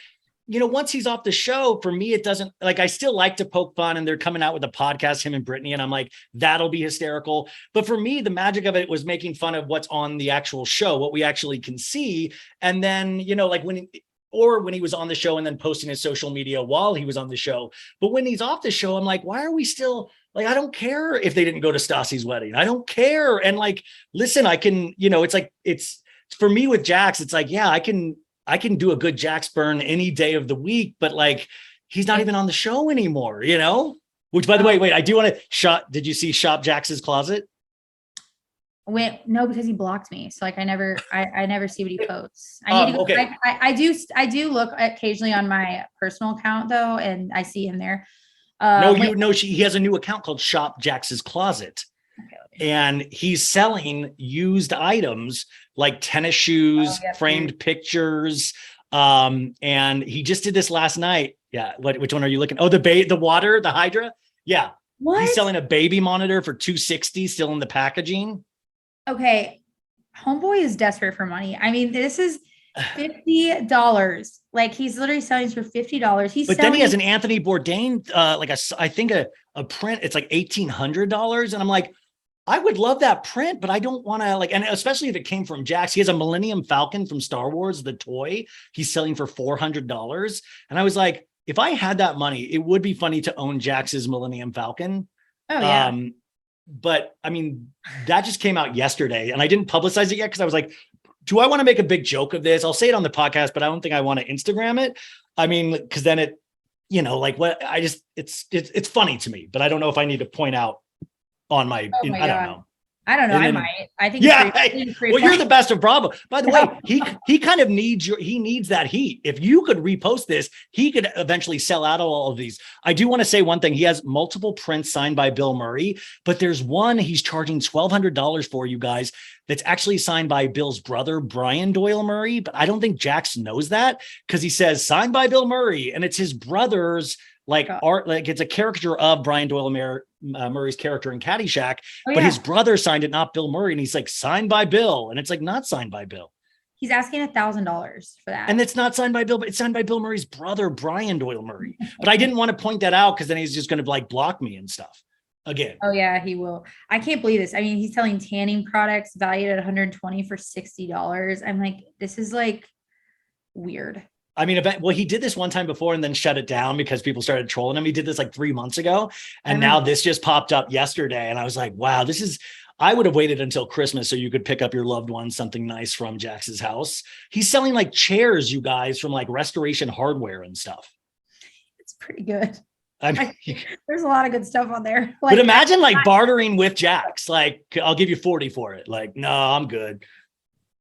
once he's off the show, for me, it doesn't like, I still like to poke fun and they're coming out with a podcast, him and Brittany. And I'm like, that'll be hysterical. But for me, the magic of it was making fun of what's on the actual show, what we actually can see. And then, like when he was on the show and then posting his social media while he was on the show. But when he's off the show, I'm like, why are we still like, I don't care if they didn't go to Stassi's wedding. I don't care. And like, listen, I can, it's like, it's for me with Jax, it's like, yeah, I can do a good Jax burn any day of the week, but like, he's not even on the show anymore, which by the way, wait, I do want to did you see Shop Jax's Closet? Wait, no, because he blocked me. So like, I never see what he posts. I need to go, okay. I do look occasionally on my personal account though. And I see him there. He has a new account called Shop Jax's Closet. Okay. And he's selling used items like tennis shoes, framed pictures. And he just did this last night. Yeah. Which one are you looking? Oh, the water, the Hydra. Yeah. What? He's selling a baby monitor for $260 still in the packaging. Okay. Homeboy is desperate for money. I mean, this is $50. Like he's literally selling for $50. Then he has an Anthony Bourdain, I think a print. It's like $1,800. And I'm like, I would love that print, but I don't want to and especially if it came from Jax. He has a Millennium Falcon from Star Wars, the toy. He's selling for $400. And I was like, if I had that money, it would be funny to own Jax's Millennium Falcon. Oh yeah. But I mean, that just came out yesterday and I didn't publicize it yet because I was like, do I want to make a big joke of this? I'll say it on the podcast, but I don't think I want to Instagram it. I mean, because then it, it's funny to me, but I don't know if I need to point out on my, I don't know. I don't know. I might. I think. Yeah. Well, you're the best of Bravo. By the way, he kind of needs that heat. If you could repost this, he could eventually sell out of all of these. I do want to say one thing. He has multiple prints signed by Bill Murray, but there's one he's charging $1,200 for, you guys, that's actually signed by Bill's brother, Brian Doyle Murray. But I don't think Jax knows that because he says signed by Bill Murray and it's his brother's art, like it's a caricature of Brian Doyle Murray's character in Caddyshack, but his brother signed it, not Bill Murray. And he's like, signed by Bill. And it's like, not signed by Bill. He's asking $1,000 for that. And it's not signed by Bill, but it's signed by Bill Murray's brother, Brian Doyle Murray. But I didn't want to point that out because then he's just going to like block me and stuff again. Oh yeah, he will. I can't believe this. I mean, he's selling tanning products valued at $120 for $60. I'm like, this is like weird. I mean, he did this one time before and then shut it down because people started trolling him. He did this like 3 months ago. And now this just popped up yesterday. And I was like, wow, I would have waited until Christmas so you could pick up your loved one something nice from Jax's house. He's selling like chairs, you guys, from like Restoration Hardware and stuff. It's pretty good. There's a lot of good stuff on there. But imagine like bartering with Jax. Like, I'll give you 40 for it. Like, no, I'm good.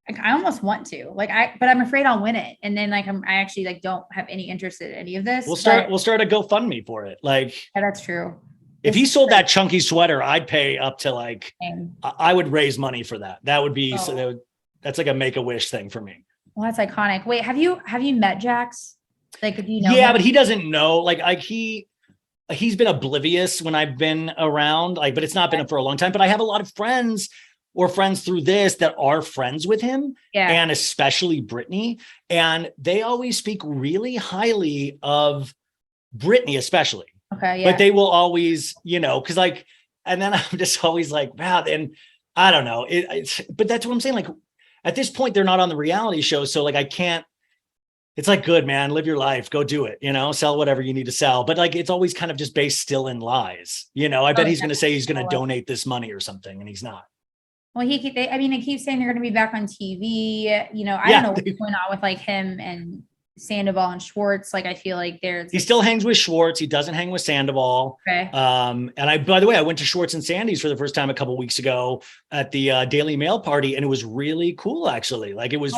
Like, I almost want to but I'm afraid I'll win it. And then I actually don't have any interest in any of this. We'll start a GoFundMe for it. Like, yeah, that's true. If he sold that chunky sweater, I'd pay up to I would raise money for that. That would be, that's like a Make-A-Wish thing for me. Well, that's iconic. Wait, have you met Jax? Like, do you know? Yeah, but he doesn't know. He's been oblivious when I've been around, but it's not been for a long time, but I have a lot of friends through this that are friends with him, and especially Brittany. And they always speak really highly of Brittany, especially. Okay. Yeah. But they will always, cause and then I'm just always like, wow. And I don't know. But that's what I'm saying. Like at this point, they're not on the reality show. So I can't, it's like, good, man, live your life, go do it, sell whatever you need to sell. But it's always kind of just based still in lies. I bet he's going to say he's going to donate this money or something, and he's not. Well, they keep saying they're going to be back on TV. I don't know what's going on with him and Sandoval and Schwartz. I feel like he still hangs with Schwartz. He doesn't hang with Sandoval. Okay. And by the way, I went to Schwartz and Sandy's for the first time a couple of weeks ago at the Daily Mail party, and it was really cool, actually. It was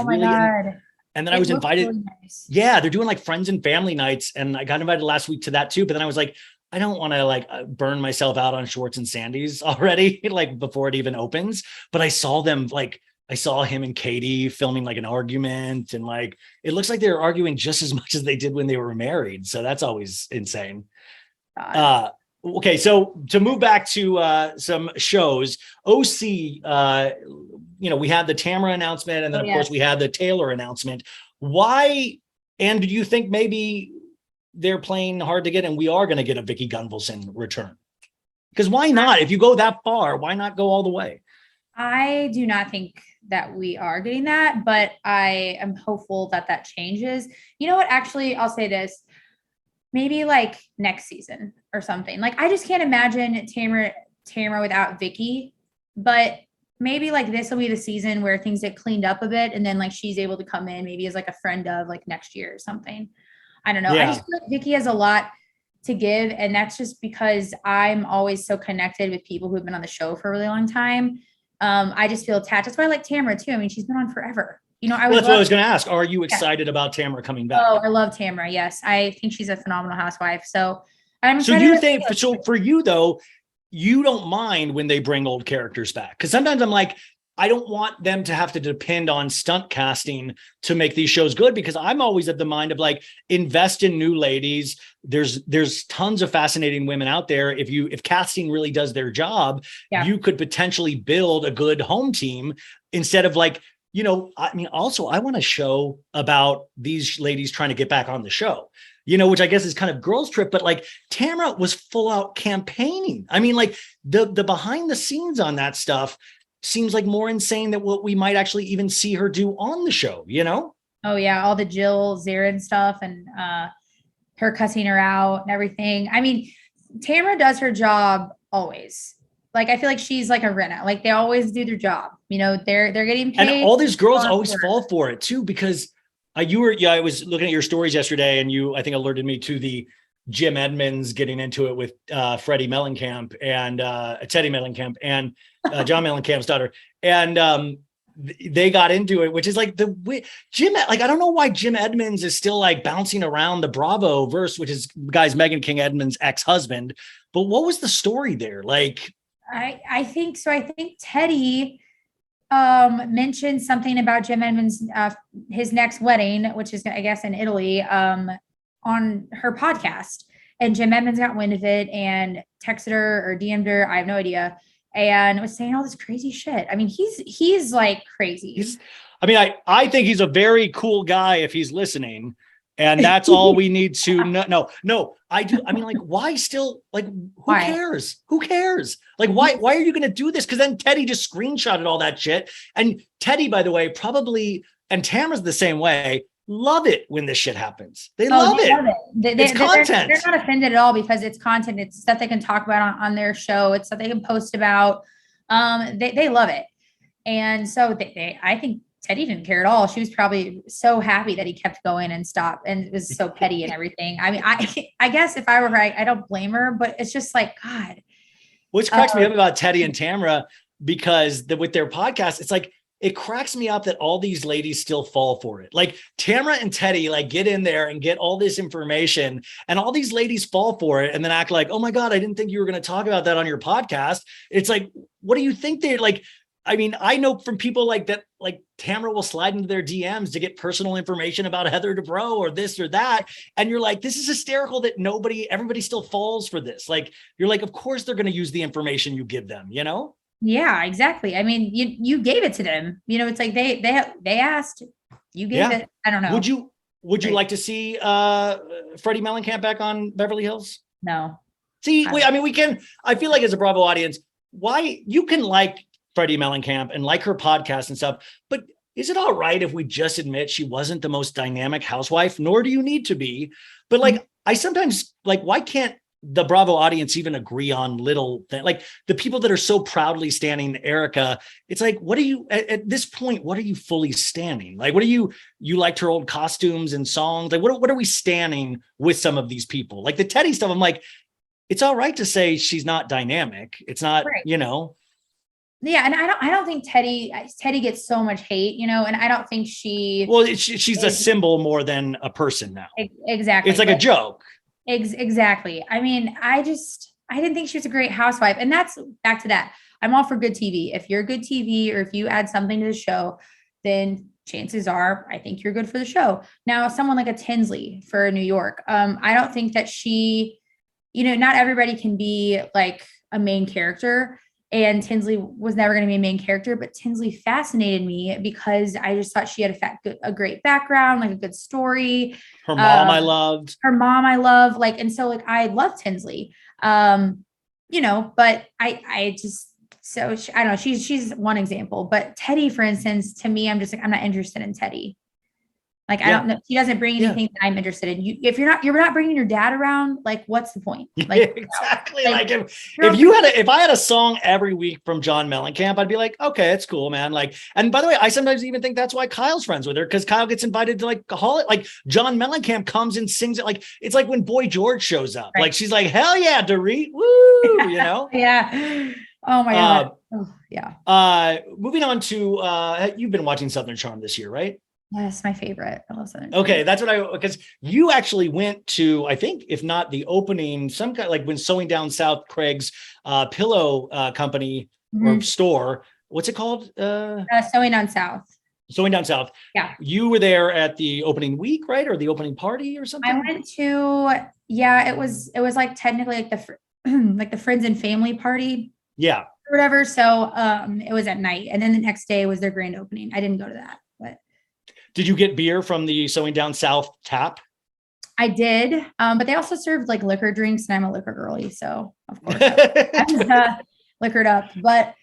and then I was invited. Really nice. Yeah, they're doing friends and family nights, and I got invited last week to that too. But then I was like, I don't want to like burn myself out on Schwartz and Sandy's already, like before it even opens. But I saw them like I saw him and Katie filming like an argument, and like it looks like they're arguing just as much as they did when they were married. So that's always insane. God. Okay, so to move back to some shows, OC, we had the Tamara announcement, and then of course we had the Taylor announcement. Why? And do you think maybe they're playing hard to get, and we are going to get a Vicky Gunvalson return? Because why not? If you go that far, why not go all the way? I do not think that we are getting that, but I am hopeful that that changes. You know what? Actually, I'll say this. Maybe like next season or something. Like I just can't imagine Tamara without Vicky, but maybe like this will be the season where things get cleaned up a bit, and then like she's able to come in maybe as like a friend of like next year or something. I don't know. I just feel like Vicky has a lot to give, and that's just because I'm always so connected with people who've been on the show for a really long time. I just feel attached. That's why I like Tamara too. I mean, she's been on forever. You know, that's what I was going to ask. Are you excited about Tamara coming back? Oh, I love Tamara. Yes. I think she's a phenomenal housewife. So I'm so you think, so for you though, you don't mind when they bring old characters back? Because sometimes I'm like, I don't want them to have to depend on stunt casting to make these shows good, because I'm always of the mind of like, invest in new ladies. There's tons of fascinating women out there. If casting really does their job, you could potentially build a good home team instead of like, I mean, also I want a show about these ladies trying to get back on the show, which I guess is kind of girls trip, but like Tamara was full out campaigning. I mean, like the behind the scenes on that stuff seems like more insane than what we might actually even see her do on the show, Oh yeah. All the Jill Zarin stuff and her cussing her out and everything. I mean, Tamara does her job always. Like, I feel like she's like a Renna. Like they always do their job. They're getting paid. And all these girls always fall for it too, because I was looking at your stories yesterday, and you, I think, alerted me to the Jim Edmonds getting into it with Freddie Mellencamp and Teddy Mellencamp and John Mellencamp's daughter. And they got into it, which is like Jim, like, I don't know why Jim Edmonds is still like bouncing around the Bravo verse, which is guys, Meghan King Edmonds' ex-husband. But what was the story there? Like, I think so. I think Teddy mentioned something about Jim Edmonds, his next wedding, which is, I guess, in Italy, on her podcast. And Jim Edmonds got wind of it and texted her or DM'd her. I have no idea. And was saying all this crazy shit. I mean, he's like crazy. I think he's a very cool guy if he's listening. And that's all we need to know. No, I do. I mean, like, why still, like, who cares? Who cares? Like, why are you going to do this? Because then Teddy just screenshotted all that shit. And Teddy, by the way, probably, and Tamara's the same way, love it when this shit happens. They love it. It's content. They're not offended at all because it's content. It's stuff they can talk about on their show. It's stuff they can post about. They love it. And so I think Teddy didn't care at all. She was probably so happy that he kept going and stopped, and it was so petty and everything. I mean, I guess if I were right, I don't blame her, but it's just like, God. Which cracks me up about Teddy and Tamara, because with their podcast, it's like, it cracks me up that all these ladies still fall for it. Like Tamara and Teddy, like, get in there and get all this information, and all these ladies fall for it and then act like, oh my God, I didn't think you were going to talk about that on your podcast. It's like, what do you think they're like? I mean, I know from people like that, like Tamara will slide into their DMs to get personal information about Heather Dubrow or this or that. And you're like, this is hysterical that everybody still falls for this. Like, you're like, of course they're going to use the information you give them, Yeah, exactly. I mean, you gave it to them. It's like they asked, you gave it. I don't know. Would you like to see Freddie Mellencamp back on Beverly Hills? No. See, I feel like as a Bravo audience, why you can like Freddie Mellencamp and like her podcast and stuff, but is it all right if we just admit she wasn't the most dynamic housewife? Nor do you need to be. But like, I sometimes like, why can't the Bravo audience even agree on little things? Like the people that are so proudly standing Erica, it's like, what are you at this point? What are you fully standing? Like, what are you liked her old costumes and songs? Like, what are we standing with some of these people? Like the Teddy stuff, I'm like, it's all right to say she's not dynamic. It's not, right. Yeah, and I don't think Teddy gets so much hate, and I don't think she's a symbol more than a person now. Exactly. It's like a joke. Exactly. I mean, I didn't think she was a great housewife. And that's back to that. I'm all for good TV. If you're good TV or if you add something to the show, then chances are I think you're good for the show. Now, someone like a Tinsley for New York, I don't think that she, not everybody can be like a main character. And Tinsley was never going to be a main character, but Tinsley fascinated me because I just thought she had a great background, like a good story. Her mom, I loved. Her mom, I love. Like, and so like I love Tinsley. But I just I don't know. She's one example, but Teddy, for instance, to me, I'm just like I'm not interested in Teddy. Like, I don't know. He doesn't bring anything that I'm interested in. If you're not bringing your dad around, like, what's the point? Like, exactly. Like if I had a song every week from John Mellencamp, I'd be like, okay, it's cool, man. Like, and by the way, I sometimes even think that's why Kyle's friends with her, because Kyle gets invited to like like John Mellencamp comes and sings it. Like, it's like when Boy George shows up, like she's like, hell yeah, Dorit, woo, Yeah. Oh my God. Yeah. Moving on to, you've been watching Southern Charm this year, right? Yes, my favorite. I love Southern Charm. Okay, that's what because you actually went to, I think, if not the opening, some kind like when Sewing Down South, Craig's pillow company or store. What's it called? Sewing Down South. Sewing Down South. Yeah. You were there at the opening week, right? Or the opening party or something? I went to, it was like technically like like the friends and family party. Yeah. Or whatever. So it was at night. And then the next day was their grand opening. I didn't go to that, but. Did you get beer from the Sewing Down South tap? I did. But they also served like liquor drinks, and I'm a liquor girly. So of course I was liquored up.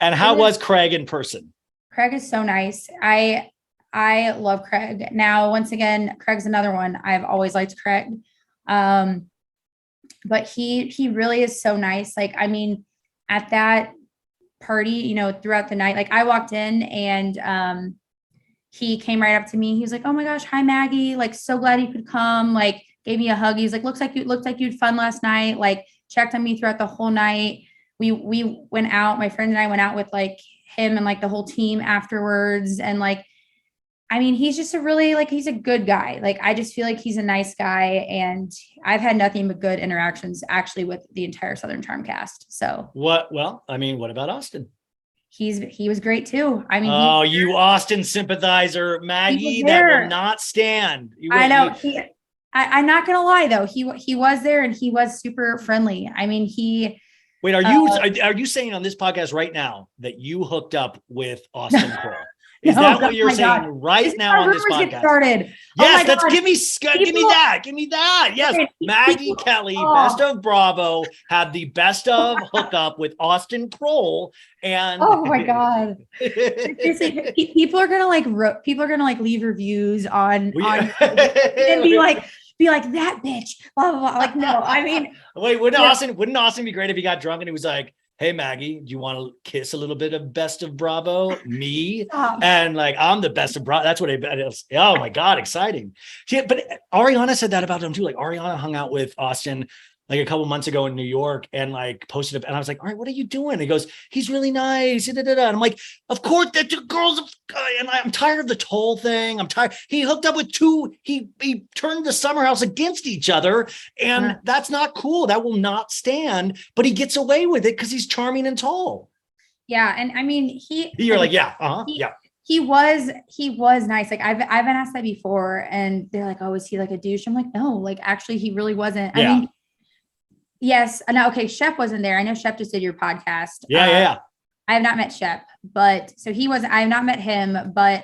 And how was Craig in person? Craig is so nice. I love Craig. Now, once again, Craig's another one. I've always liked Craig. But he really is so nice. Like, I mean, at that party, throughout the night, like I walked in and he came right up to me. He was like, "Oh my gosh, hi Maggie. Like, so glad you could come." Like, gave me a hug. He was like, looked like you had fun last night. Like, checked on me throughout the whole night. We went out. My friend and I went out with like him and like the whole team afterwards. And like, I mean, he's just he's a good guy. Like, I just feel like he's a nice guy, and I've had nothing but good interactions actually with the entire Southern Charm cast. So what about Austin? He was great too. I mean, you Austin sympathizer, Maggie, that will not stand. I know. I'm not gonna lie though. He was there and he was super friendly. I mean, Wait, are you saying on this podcast right now that you hooked up with Austin Kroll? Is that what you're saying right now on this podcast? Started. Yes, give me that. Yes, okay. Maggie Kelley, Best of Bravo, had the best of hookup with Austin Kroll, and oh my God, people are gonna leave reviews on and be like that bitch, blah blah blah. Like, no, I mean, wait, wouldn't Austin be great if he got drunk and he was like, "Hey Maggie, do you want to kiss a little bit of Best of Bravo? Me?" And like, I'm the best of Bravo. That's what it is. Oh my God, exciting. Yeah, but Ariana said that about him too. Like, Ariana hung out with Austin like a couple months ago in New York and like posted up. And I was like, "All right, what are you doing?" He goes, "He's really nice." And I'm like, "Of course, that two girls." And I'm tired of the toll thing. I'm tired. He hooked up with two. He turned the summer house against each other. And that's not cool. That will not stand. But he gets away with it because he's charming and tall. Yeah. And I mean, you're like, yeah, yeah. He was nice. Like I've been asked that before and they're like, "Oh, is he like a douche?" I'm like, no, like actually he really wasn't. Yeah. I mean, yes. No, okay. Shep wasn't there. I know Shep just did your podcast. Yeah. I have not met Shep, but so he wasn't, I have not met him, but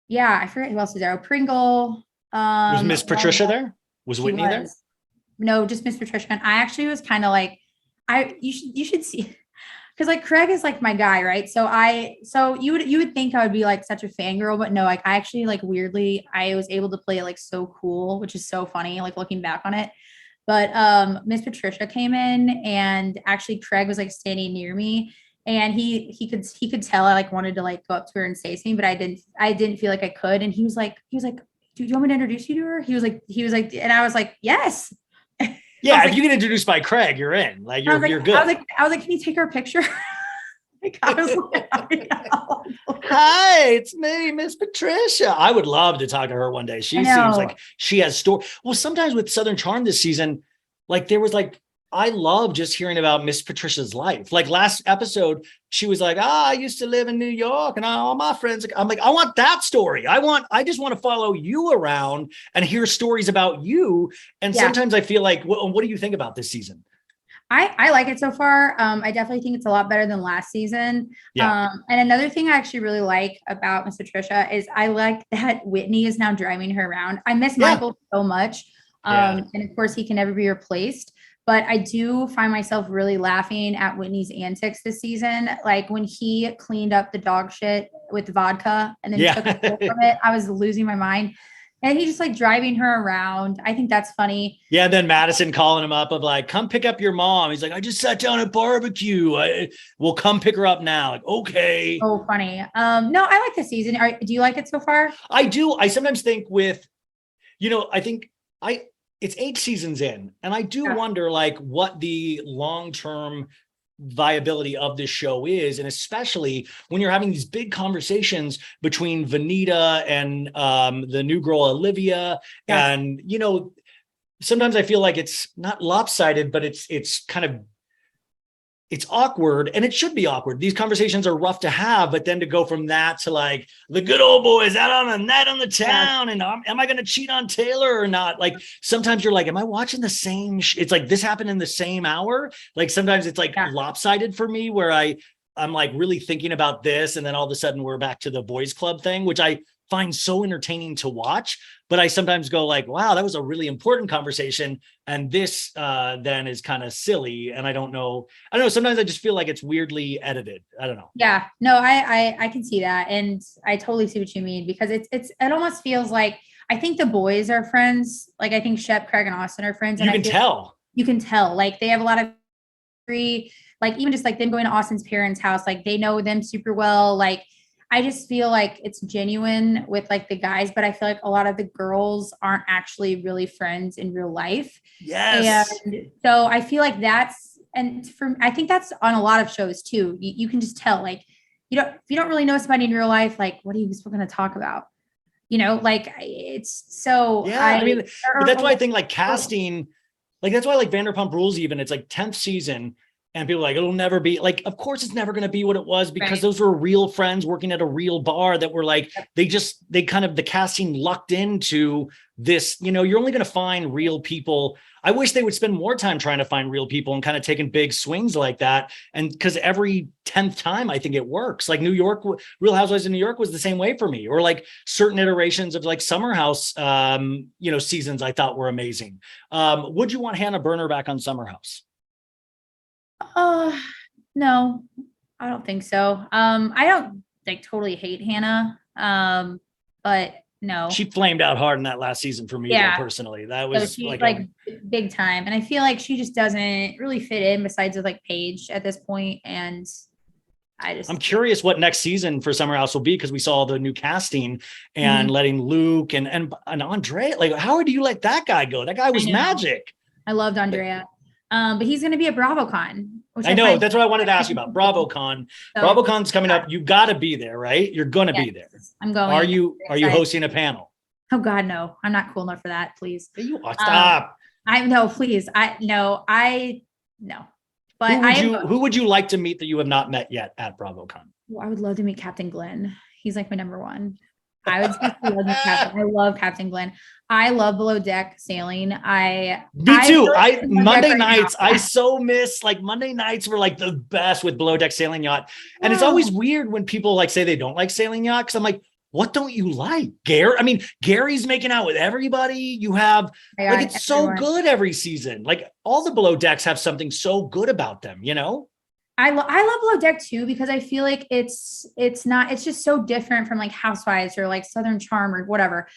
yeah, I forget who else was there. Pringle. Was Miss Patricia there? Was Whitney there? No, just Miss Patricia. And I actually was kind of like, you should see, because like Craig is like my guy, right? So you would think I would be like such a fangirl, but no, like I actually like weirdly, I was able to play it like so cool, which is so funny, like looking back on it. But Miss Patricia came in and actually Craig was like standing near me and he could tell I like wanted to like go up to her and say something, but I didn't feel like I could. And he was like, "Do you want me to introduce you to her?" He was like, and I was like, "Yes." Yeah, if you get introduced by Craig, you're in. Like you're good. I was like, "Can you take our picture?" I was like, I know. Hi, it's me, Miss Patricia. I would love to talk to her one day. She seems like she has story. Well, sometimes with Southern Charm this season, like there was like, I love just hearing about Miss Patricia's life. Like last episode, she was like, I used to live in New York and all my friends. I'm like, I want that story. I just want to follow you around and hear stories about you. And sometimes I feel like, what do you think about this season? I like it so far. I definitely think it's a lot better than last season. Yeah. And another thing I actually really like about Miss Patricia is I like that Whitney is now driving her around. I miss Michael so much. And of course he can never be replaced. But I do find myself really laughing at Whitney's antics this season. Like when he cleaned up the dog shit with vodka and then took a sip from it, I was losing my mind. And he's just like driving her around. I think that's funny. Yeah. And then Madison calling him up of like, come pick up your mom. He's like, I just sat down at barbecue. We'll come pick her up now. Like, okay. Oh, funny. No, I like the season. Do you like it so far? I do. I sometimes think I think it's 8 seasons in, and I do wonder like what the long-term viability of this show is, and especially when you're having these big conversations between Vanita and the new girl Olivia, and sometimes I feel like it's not lopsided, but it's kind of it's awkward, and it should be awkward. These conversations are rough to have, but then to go from that to like the good old boys out on a night on the town, and am I going to cheat on Taylor or not? Like sometimes you're like, am I watching the same? It's like this happened in the same hour. Like sometimes it's like lopsided for me, where I'm like really thinking about this, and then all of a sudden we're back to the boys club thing, which I find so entertaining to watch. But I sometimes go like, wow, that was a really important conversation. And this then is kind of silly. And I don't know. Sometimes I just feel like it's weirdly edited. I don't know. Yeah, no, I can see that. And I totally see what you mean, because it almost feels like, I think the boys are friends. Like I think Shep, Craig, and Austin are friends. And you can tell like they have a lot of like even just like them going to Austin's parents' house, like they know them super well. Like I just feel like it's genuine with like the guys, but I feel like a lot of the girls aren't actually really friends in real life. Yes. And so I feel like I think that's on a lot of shows too. You can just tell, like, if you don't really know somebody in real life, like what are you going to talk about? Like it's so, but that's why I think like casting, like that's why like Vanderpump Rules, even it's like 10th season. And people are like, it'll never be like, of course it's never going to be what it was, because those were real friends working at a real bar that were like, they kind of, the casting lucked into this, you're only going to find real people. I wish they would spend more time trying to find real people and kind of taking big swings like that. And because every 10th time, I think it works. Like New York, Real Housewives of New York was the same way for me, or like certain iterations of like Summer House, seasons I thought were amazing. Would you want Hannah Berner back on Summer House? No, I don't think so. I don't like totally hate Hannah. But no. She flamed out hard in that last season for me though, personally. That was like big time. And I feel like she just doesn't really fit in besides with like Paige at this point. And I'm curious what next season for Summer House will be, because we saw the new casting and letting Luke and Andrea, like, how do you let that guy go? That guy was magic. I loved Andrea. But he's going to be at BravoCon. I know. That's what I wanted to ask you about. BravoCon. So, BravoCon's coming up. You got to be there, right? You're going to be there. I'm going. Are you hosting a panel? Oh God, no. I'm not cool enough for that. Please. Stop. Please. No. But who would you like to meet that you have not met yet at BravoCon? Well, I would love to meet Captain Glenn. He's like my number one. I would love Captain. I love Captain Glenn. I love below deck sailing. Me too. Monday nights, I so miss, like, Monday nights were like the best with below deck sailing yacht. And it's always weird when people like say they don't like sailing yacht, because I'm like, what don't you like, Gary? I mean, Gary's making out with everybody. You have it's so good every season. Like all the below decks have something so good about them, I love below deck too, because I feel like it's just so different from like Housewives or like Southern Charm or whatever.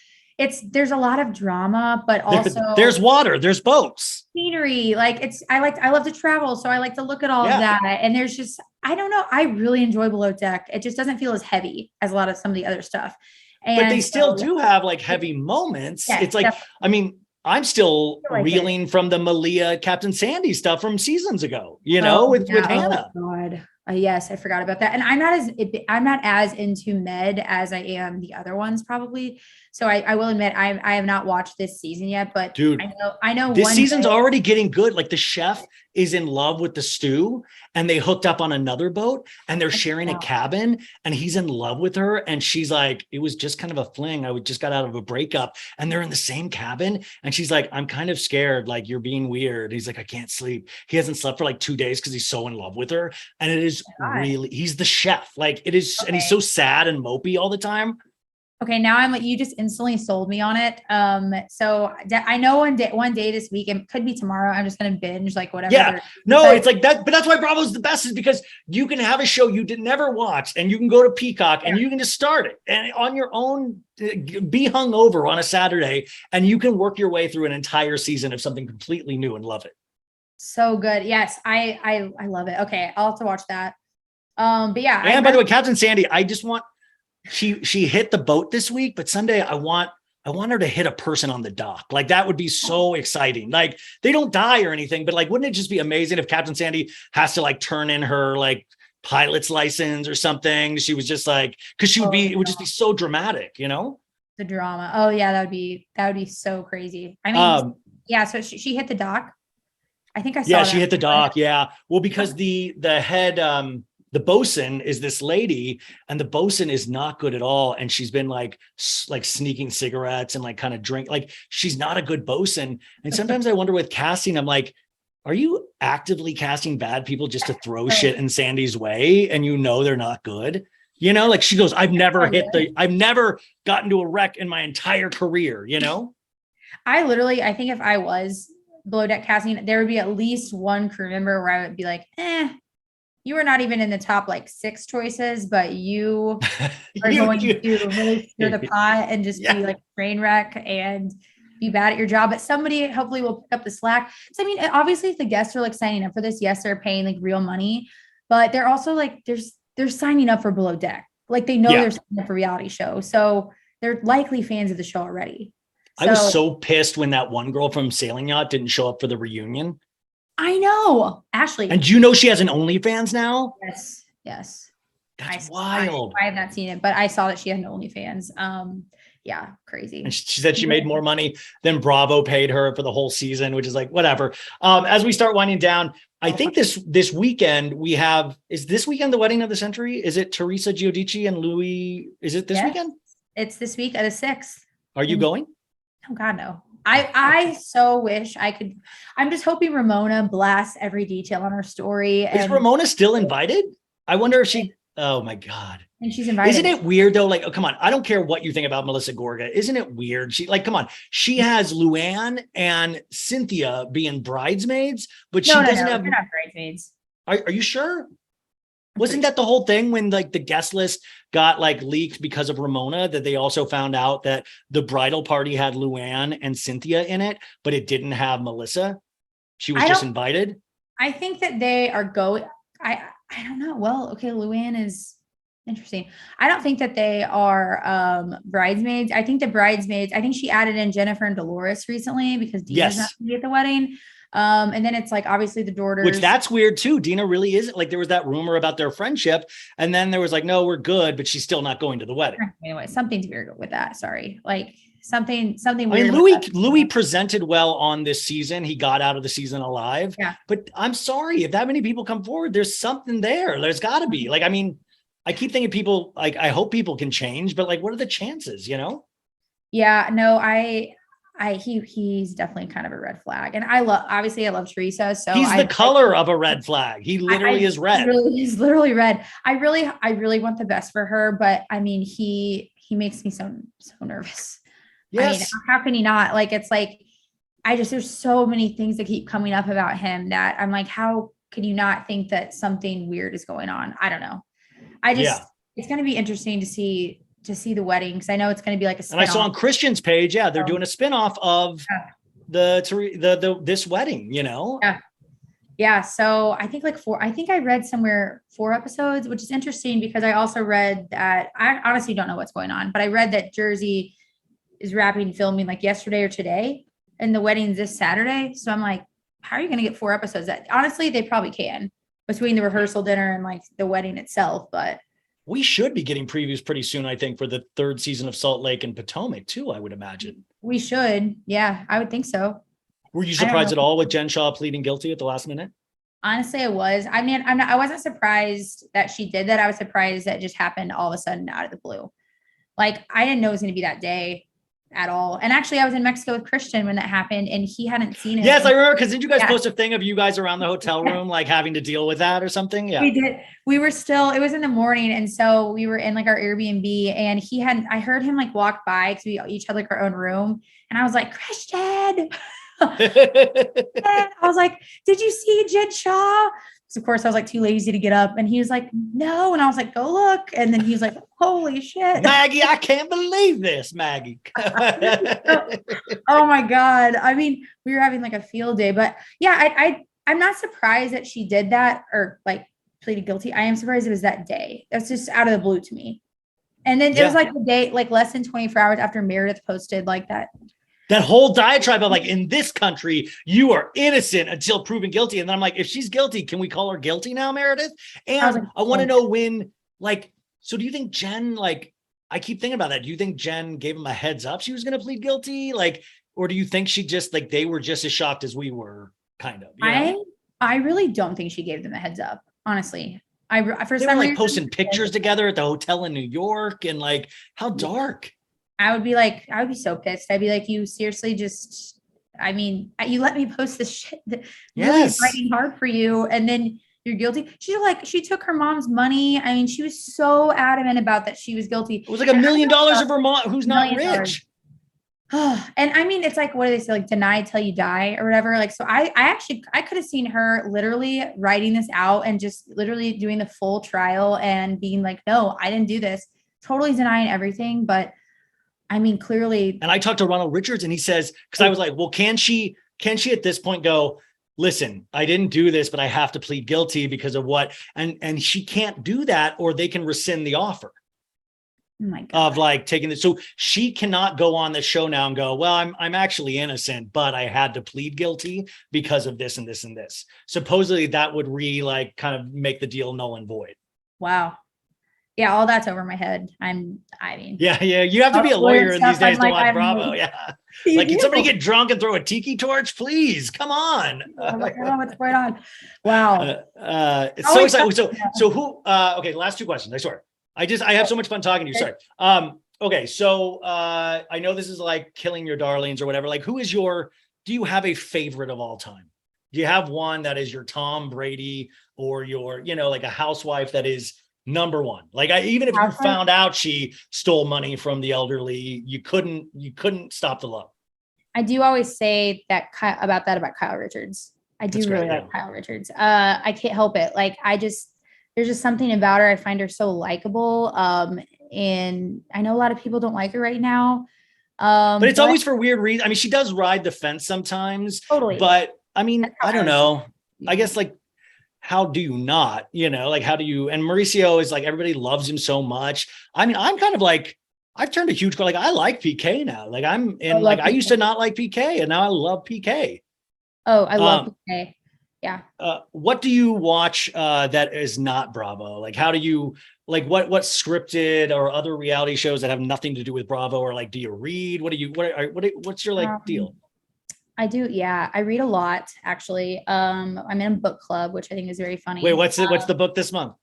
There's a lot of drama, but also there's water, there's boats, scenery. Like I love to travel, so I like to look at all of that. And there's just, I don't know, I really enjoy below deck. It just doesn't feel as heavy as a lot of some of the other stuff. But they still do have like heavy moments. It's like, definitely. I mean, I'm still reeling from the Malia Captain Sandy stuff from seasons ago, with Hannah. Yes, I forgot about that. And I'm not as into med as I am the other ones probably. So I will admit I have not watched this season yet, but Dude, I know this one season's day. already getting good. Like the chef is in love with the stew and they hooked up on another boat and they're sharing a cabin and he's in love with her. And she's like, it was just kind of a fling. I just got out of a breakup and they're in the same cabin. And she's like, I'm kind of scared. Like you're being weird. He's like, I can't sleep. He hasn't slept for like 2 days because he's so in love with her. And it is really, he's the chef. Like it is. Okay. And he's so sad and mopey all the time. Okay, now I'm like, you just instantly sold me on it. So I know one day this week, it could be tomorrow. I'm just gonna binge like whatever. Yeah, no, it's like that, but that's why Bravo's the best, is because you can have a show you did never watch, and you can go to Peacock and you can just start it and on your own, be hungover on a Saturday, and you can work your way through an entire season of something completely new and love it. So good. Yes, I love it. Okay, I'll have to watch that. But yeah. And by the way, Captain Sandy, I just want. She hit the boat this week, but Sunday I want her to hit a person on the dock. Like that would be so exciting. Like they don't die or anything, but like, wouldn't it just be amazing if Captain Sandy has to like turn in her like pilot's license or something? She was just like, cause she would be, it would just be so dramatic, you know? The drama. Oh yeah. That would be so crazy. I mean, yeah. So she hit the dock. I think I saw she hit the dock. Yeah. Well, because the head, the bosun is this lady and the bosun is not good at all. And she's been like sneaking cigarettes and like kind of drink, like she's not a good bosun. And sometimes I wonder with casting, I'm like, are you actively casting bad people just to throw shit in Sandy's way? And you know, they're not good, you know, like she goes, I've never gotten to a wreck in my entire career, you know? I think if I was below deck casting, there would be at least one crew member where I would be like, you are not even in the top like 6 choices, but you are going to really stir the pot and just be like a train wreck and be bad at your job. But somebody hopefully will pick up the slack. So I mean, obviously, if the guests are like signing up for this, yes, they're paying like real money, but they're also like they're signing up for below deck. Like they know they're signing up for a reality show, so they're likely fans of the show already. I was so pissed when that one girl from Sailing Yacht didn't show up for the reunion. I know, Ashley. And do you know she has an OnlyFans now? Yes. That's wild. I have not seen it, but I saw that she had an OnlyFans. Yeah, crazy. And she said she made more money than Bravo paid her for the whole season, which is like, whatever. As we start winding down, I think this weekend is this weekend the wedding of the century? Is it Teresa Giudice and Louis? Is it this weekend? It's this week at the 6th. Are you going? Oh God, no. I so wish I could. I'm just hoping Ramona blasts every detail on her story. Is Ramona still invited? I wonder if oh my God. And she's invited. Isn't it weird though? Like, oh, come on. I don't care what you think about Melissa Gorga. Isn't it weird? Come on. She has Luann and Cynthia being bridesmaids, but she doesn't have. They're not bridesmaids. Are you sure? Wasn't that the whole thing when like the guest list got like leaked because of Ramona, that they also found out that the bridal party had Luann and Cynthia in it, but it didn't have Melissa? She was just invited. I think that they are going. I don't know. Well, okay. Luann is interesting. I don't think that they are bridesmaids. I think she added in Jennifer and Dolores recently because Dina's not going to be at the wedding. And then it's like obviously the daughters, which that's weird too. Dina really isn't. Like there was that rumor about their friendship, and then there was like, no, we're good, but she's still not going to the wedding. Anyway, something's weird with that. Sorry, like something weird. I mean, Louis presented well on this season. He got out of the season alive. Yeah. But I'm sorry, if that many people come forward, there's something there. There's got to be. Like, I mean, I keep thinking people like, I hope people can change, but like, what are the chances? You know? Yeah. No, he's definitely kind of a red flag. And I love Teresa. So he's the color of a red flag. He literally is red. He's literally red. I really want the best for her, but I mean, he makes me so nervous. Yes. I mean, how can he not? Like, it's like, there's so many things that keep coming up about him that I'm like, how could you not think that something weird is going on? I don't know. It's going to be interesting to see the wedding, because I know it's going to be like a spin-off. And I saw on Christian's page, they're doing a spin-off of this wedding, you know? Yeah. So I think I read somewhere 4 episodes, which is interesting because I also read that, I honestly don't know what's going on, but I read that Jersey is wrapping filming like yesterday or today, and the wedding's this Saturday. So I'm like, how are you going to get 4 episodes? Honestly, they probably can. between the rehearsal dinner and like the wedding itself. But we should be getting previews pretty soon, I think, for the 3rd season of Salt Lake and Potomac too, I would imagine. We should. Yeah, I would think so. Were you surprised at all with Jen Shaw pleading guilty at the last minute? Honestly, I was. I mean, I wasn't surprised that she did that. I was surprised that it just happened all of a sudden out of the blue. Like, I didn't know it was going to be that day at all. And actually, I was in Mexico with Christian when that happened, and he hadn't seen it. Yes, I remember, because didn't you guys post a thing of you guys around the hotel room, like having to deal with that or something? Yeah, we did. We were still, it was in the morning. And so we were in like our Airbnb, and I heard him like walk by because we each had like our own room. And I was like, Christian. I was like, did you see Jen Shaw? So of course I was like too lazy to get up, and he was like, no. And I was like, go look. And then he was like, holy shit, Maggie, I can't believe this, Maggie. Oh my God. I mean, we were having like a field day, but yeah, I'm not surprised that she did that or like pleaded guilty. I am surprised it was that day. That's just out of the blue to me. And then it was like the day, like less than 24 hours after Meredith posted like that whole diatribe of like, in this country, you are innocent until proven guilty. And then I'm like, if she's guilty, can we call her guilty now, Meredith? And I want to know when, like, so do you think Jen, like, I keep thinking about that. Do you think Jen gave him a heads up she was going to plead guilty? Like, or do you think she just, like, they were just as shocked as we were, kind of? You know? I really don't think she gave them a heads up, honestly. They were like posting pictures together at the hotel in New York, and like, how dark. I would be so pissed. I'd be like, you seriously just, I mean, you let me post this shit that really is fighting hard for you, and then you're guilty. She took her mom's money. I mean, she was so adamant about that she was guilty. It was like $1 million of her mom who's not rich. And I mean, it's like, what do they say? Like, deny till you die or whatever. Like, so I could have seen her literally writing this out and just literally doing the full trial and being like, no, I didn't do this. Totally denying everything. But I mean, clearly. And I talked to Ronald Richards, and he says, because I was like, well, can she at this point go, listen, I didn't do this, but I have to plead guilty because of what, and she can't do that, or they can rescind the offer. Oh my God. Of like taking this. So she cannot go on the show now and go, well, I'm actually innocent, but I had to plead guilty because of this and this and this. Supposedly that would kind of make the deal null and void. Wow. Yeah, all that's over my head. Yeah. You have to be a lawyer in these days to watch Bravo. Yeah. Like, can somebody get drunk and throw a tiki torch? Please, come on. I'm like, oh, what's going on? Wow. It's so exciting. So who, okay, last 2 questions, I swear. I have so much fun talking to you. Sorry. Okay. So, I know this is like killing your darlings or whatever. Like, do you have a favorite of all time? Do you have one that is your Tom Brady or your, like a housewife that is number one? Like, even if you found out she stole money from the elderly, you couldn't stop the love. I do always say that about Kyle Richards. I do really like Kyle Richards. I can't help it. Like, there's just something about her. I find her so likable. And I know a lot of people don't like her right now. But it's always for weird reasons. I mean, she does ride the fence sometimes. Totally. But I mean, I don't know. I guess, like, how do you not, like, how do you, and Mauricio is like, everybody loves him so much. I mean, I'm kind of like, I've turned a huge, like, I like PK now. Like, I used to not like PK, and now I love PK. Oh, I love PK. Yeah. What do you watch that is not Bravo? Like, how do you, like, what scripted or other reality shows that have nothing to do with Bravo? Or like, do you read? What's your like deal? I do. Yeah. I read a lot, actually. I'm in a book club, which I think is very funny. Wait, what's the book this month?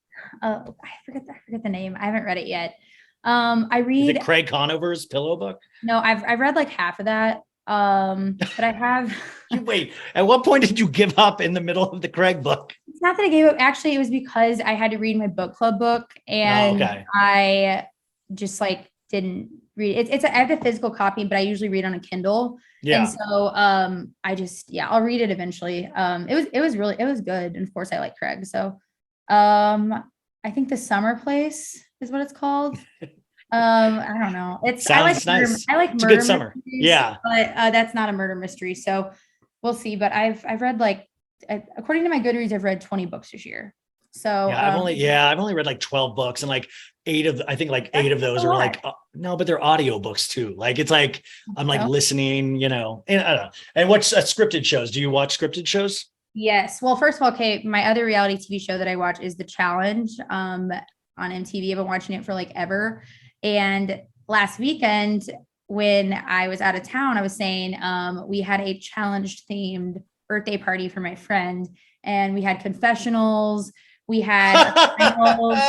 I forget the name. I haven't read it yet. I read. Is it Craig Conover's Pillow Book? No, I've read like half of that. But I have. Wait, at what point did you give up in the middle of the Craig book? It's not that I gave up. Actually, it was because I had to read my book club book, and I just like didn't read it. I have the physical copy, but I usually read on a Kindle. Yeah. And so I'll read it eventually. It was good. And of course I like Craig. So I think The Summer Place is what it's called. I don't know. Sounds nice. I like it's murder. It's a good summer. Yeah. But that's not a murder mystery. So we'll see. But I've read according to my Goodreads, I've read 20 books this year. So I've only read like 12 books, and like 8 of those are like, no, but they're audiobooks too. Like, it's like, I'm like listening, and I don't know. And what's scripted shows? Do you watch scripted shows? Yes. Well, first of all, okay, my other reality TV show that I watch is The Challenge on MTV. I've been watching it for like ever. And last weekend, when I was out of town, I was saying we had a challenge themed birthday party for my friend, and we had confessionals, we had finals,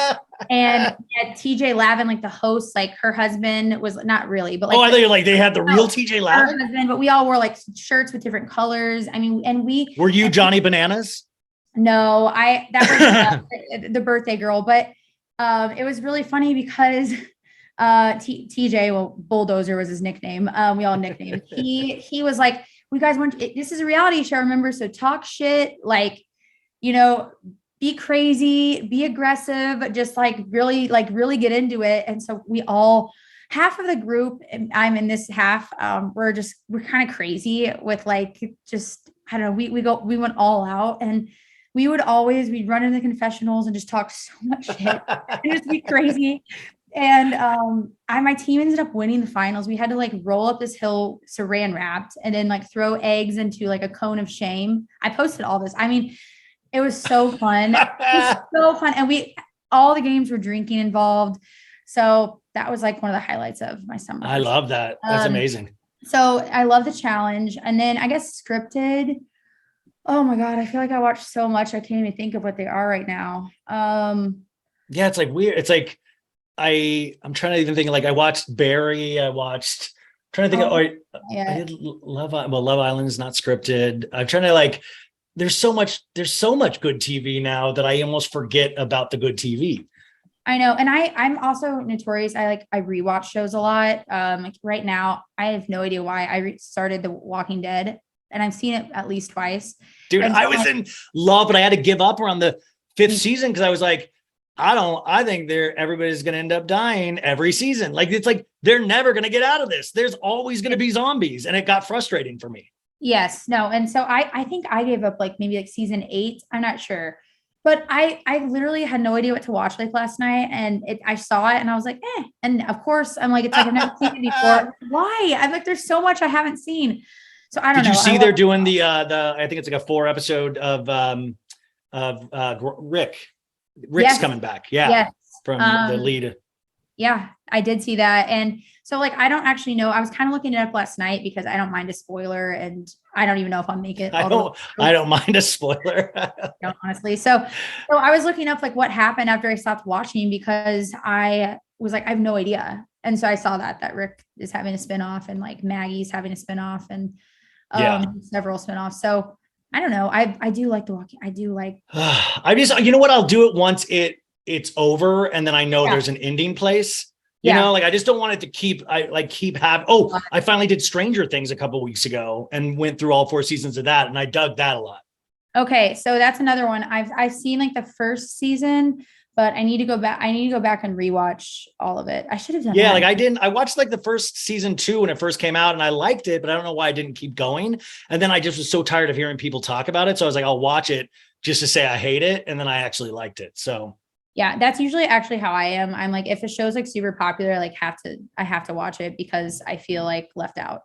and we had TJ Lavin, like the host, like her husband was not really, but like, oh, I thought you like they had the real TJ her Lavin. husband, but we all wore like shirts with different colors. I mean, and we Were you Johnny Bananas? no, that was the birthday girl, but it was really funny because TJ, well, Bulldozer was his nickname. We all nicknamed. He was like, "We guys want this is a reality show, remember? So talk shit, like, you know, be crazy, be aggressive, just like really get into it." And so we all half of the group, and I'm in this half, we're kind of crazy with like just I don't know, we went all out, and we'd run into the confessionals and just talk so much shit and just be crazy. And my team ended up winning the finals. We had to like roll up this hill saran wrapped and then like throw eggs into like a cone of shame. I posted all this. I mean, it was so fun. It was so fun. And all the games were drinking involved. So that was like one of the highlights of my summer. I love that. That's amazing. So I love the challenge. And then I guess scripted. Oh my God. I feel like I watched so much. I can't even think of what they are right now. Yeah, it's like weird. It's like I'm trying to even think, like I watched Barry. I'm trying to think I did Love Island is not scripted. I'm trying to like, there's so much good TV now that I almost forget about the good TV. I know. And I'm also notorious. I rewatch shows a lot. Like right now, I have no idea why I started The Walking Dead, and I've seen it at least twice. Dude, I was in love, but I had to give up around the 5th season because I was like, I think everybody's going to end up dying every season. Like, it's like, they're never going to get out of this. There's always going to be zombies. And it got frustrating for me. Yes, no. And so I think I gave up like maybe like season 8. I'm not sure, but I literally had no idea what to watch like last night. And I saw it and I was like, eh. And of course I'm like, it's like I've never seen it before. Why? I'm like, there's so much I haven't seen. So I don't know. Did you see they're doing the I think it's like a 4 episode of Rick's yes. coming back. Yeah. Yes. From the lead. Yeah, I did see that. And so like, I don't actually know. I was kind of looking it up last night because I don't mind a spoiler, and I don't even know if I'll make it. I don't mind a spoiler. Honestly. So I was looking up like what happened after I stopped watching, because I was like, I have no idea. And so I saw that Rick is having a spinoff, and like Maggie's having a spinoff, and several spinoffs. So I don't know. I do like The Walking. I do like. I just, you know what? I'll do it once it's over, and then I know there's an ending place. You know, like I just don't want it to keep having. Oh, I finally did Stranger Things a couple weeks ago and went through all 4 seasons of that, and I dug that a lot. Okay, so that's another one. I've seen like the first season, but I need to go back. I need to go back and rewatch all of it. I should have done. Yeah, that. like I didn't. I watched like the first season 2 when it first came out, and I liked it, but I don't know why I didn't keep going. And then I just was so tired of hearing people talk about it, so I was like, I'll watch it just to say I hate it, and then I actually liked it. So. Yeah, that's usually actually how I am. I'm like, if a show's like super popular, I have to watch it because I feel like left out.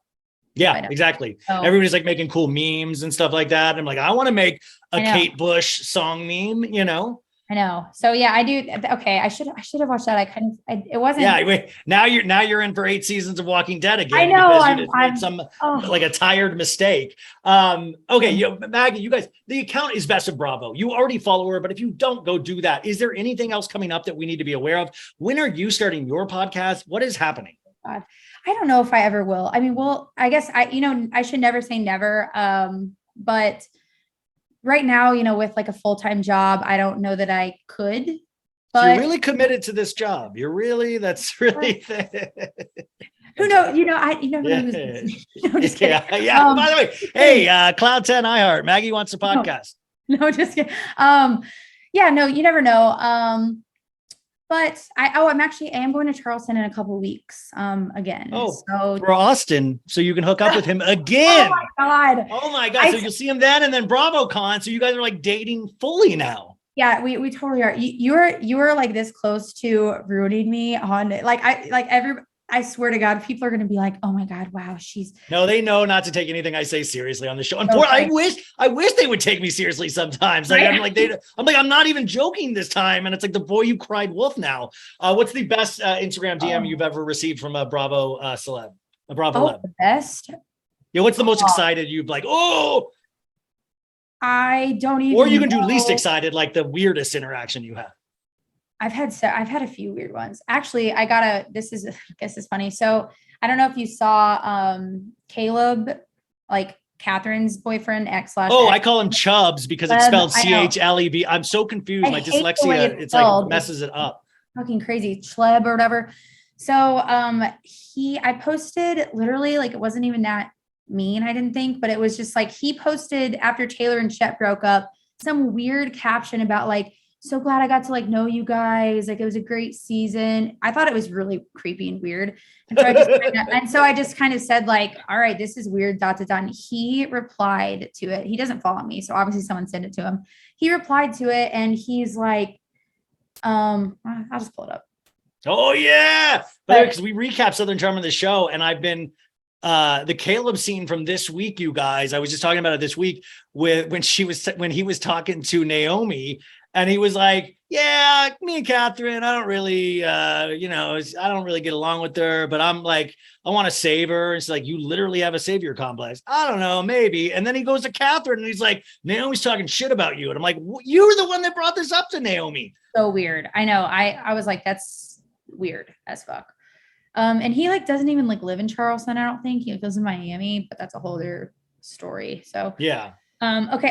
Yeah, exactly. So, everybody's like making cool memes and stuff like that. I'm like, I want to make a Kate Bush song meme, you know? I know. So yeah, I do. Okay. I should have watched that. It wasn't. Yeah. Wait, now you're in for 8 seasons of Walking Dead again. I know. Because you made like a tired mistake. Okay. Maggie, you guys, the account is Best of Bravo. You already follow her, but if you don't, go do that. Is there anything else coming up that we need to be aware of? When are you starting your podcast? What is happening? God, I don't know if I ever will. I mean, I guess I should never say never. But right now, with like a full-time job, I don't know that I could. But you're really committed to this job. That's really who knows? Just kidding. Yeah. By the way, hey, Cloud 10 iHeart, Maggie wants a podcast. No, just kidding. Yeah, no, you never know. But I am going to Charleston in a couple of weeks again. Oh, so for Austin, so you can hook up with him again. Oh my God. So you'll see him then, and then BravoCon. So you guys are like dating fully now. Yeah, we totally are. You were like this close to ruining me on like I swear to God, people are going to be like, oh my God, wow, she's No, they know not to take anything I say seriously on the show. okay. I wish they would take me seriously sometimes. Like I'm like, I'm not even joking this time. And it's like the boy you cried wolf now. What's the best Instagram DM you've ever received from a Bravo celeb? A Bravo celeb? The best. Yeah, what's the most excited you've like, oh, I don't even or you can know. do least excited, like the weirdest interaction you have. I've had a few weird ones. Actually, this is, I guess it's funny. So I don't know if you saw Caleb, like Catherine's boyfriend, ex/. Oh, I call him Chubbs because it's spelled CHLEB. I'm so confused. My dyslexia, it's like messes it up. Fucking crazy. Chleb or whatever. So I posted literally, like, it wasn't even that mean, I didn't think, but it was just like, he posted after Taylor and Chet broke up, some weird caption about like, so glad I got to like know you guys. Like, it was a great season. I thought it was really creepy and weird. And so I just kind of said like, all right, this is weird, ... And he replied to it. He doesn't follow me. So obviously someone sent it to him. He replied to it and he's like, I'll just pull it up. Oh yeah. Because we recap Southern Charm of the show. And I've been, the Caleb scene from this week, you guys, I was just talking about it this week when he was talking to Naomi. And he was like, yeah, me and Catherine, I don't really, I don't really get along with her, but I'm like, I want to save her. It's like, you literally have a savior complex. I don't know, maybe. And then he goes to Catherine and he's like, Naomi's talking shit about you. And I'm like, you're the one that brought this up to Naomi. So weird. I know. I was like, that's weird as fuck. And he like doesn't even like live in Charleston. I don't think he lives in Miami, but that's a whole other story. So yeah. Okay,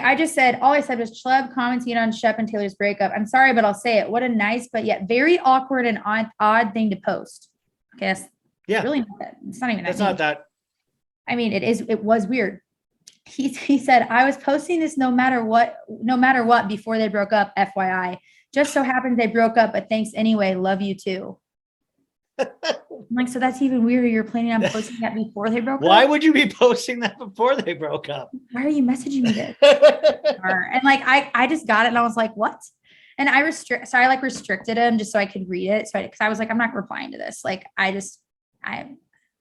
all I said was Chleb commenting on Shep and Taylor's breakup. I'm sorry, but I'll say it. What a nice, but yet very awkward and odd thing to post. I guess. Yeah. Really not that. It's not even that. It's not that. I mean, it was weird. He said, I was posting this no matter what before they broke up, FYI. Just so happens they broke up, but thanks anyway. Love you too. I'm like, so that's even weirder. You're planning on posting that before they broke up? Why would you be posting that before they broke up? Why are you messaging me this? And like, I just got it and I was like, what? And I restricted him just so I could read it. So because I was like, I'm not replying to this. Like,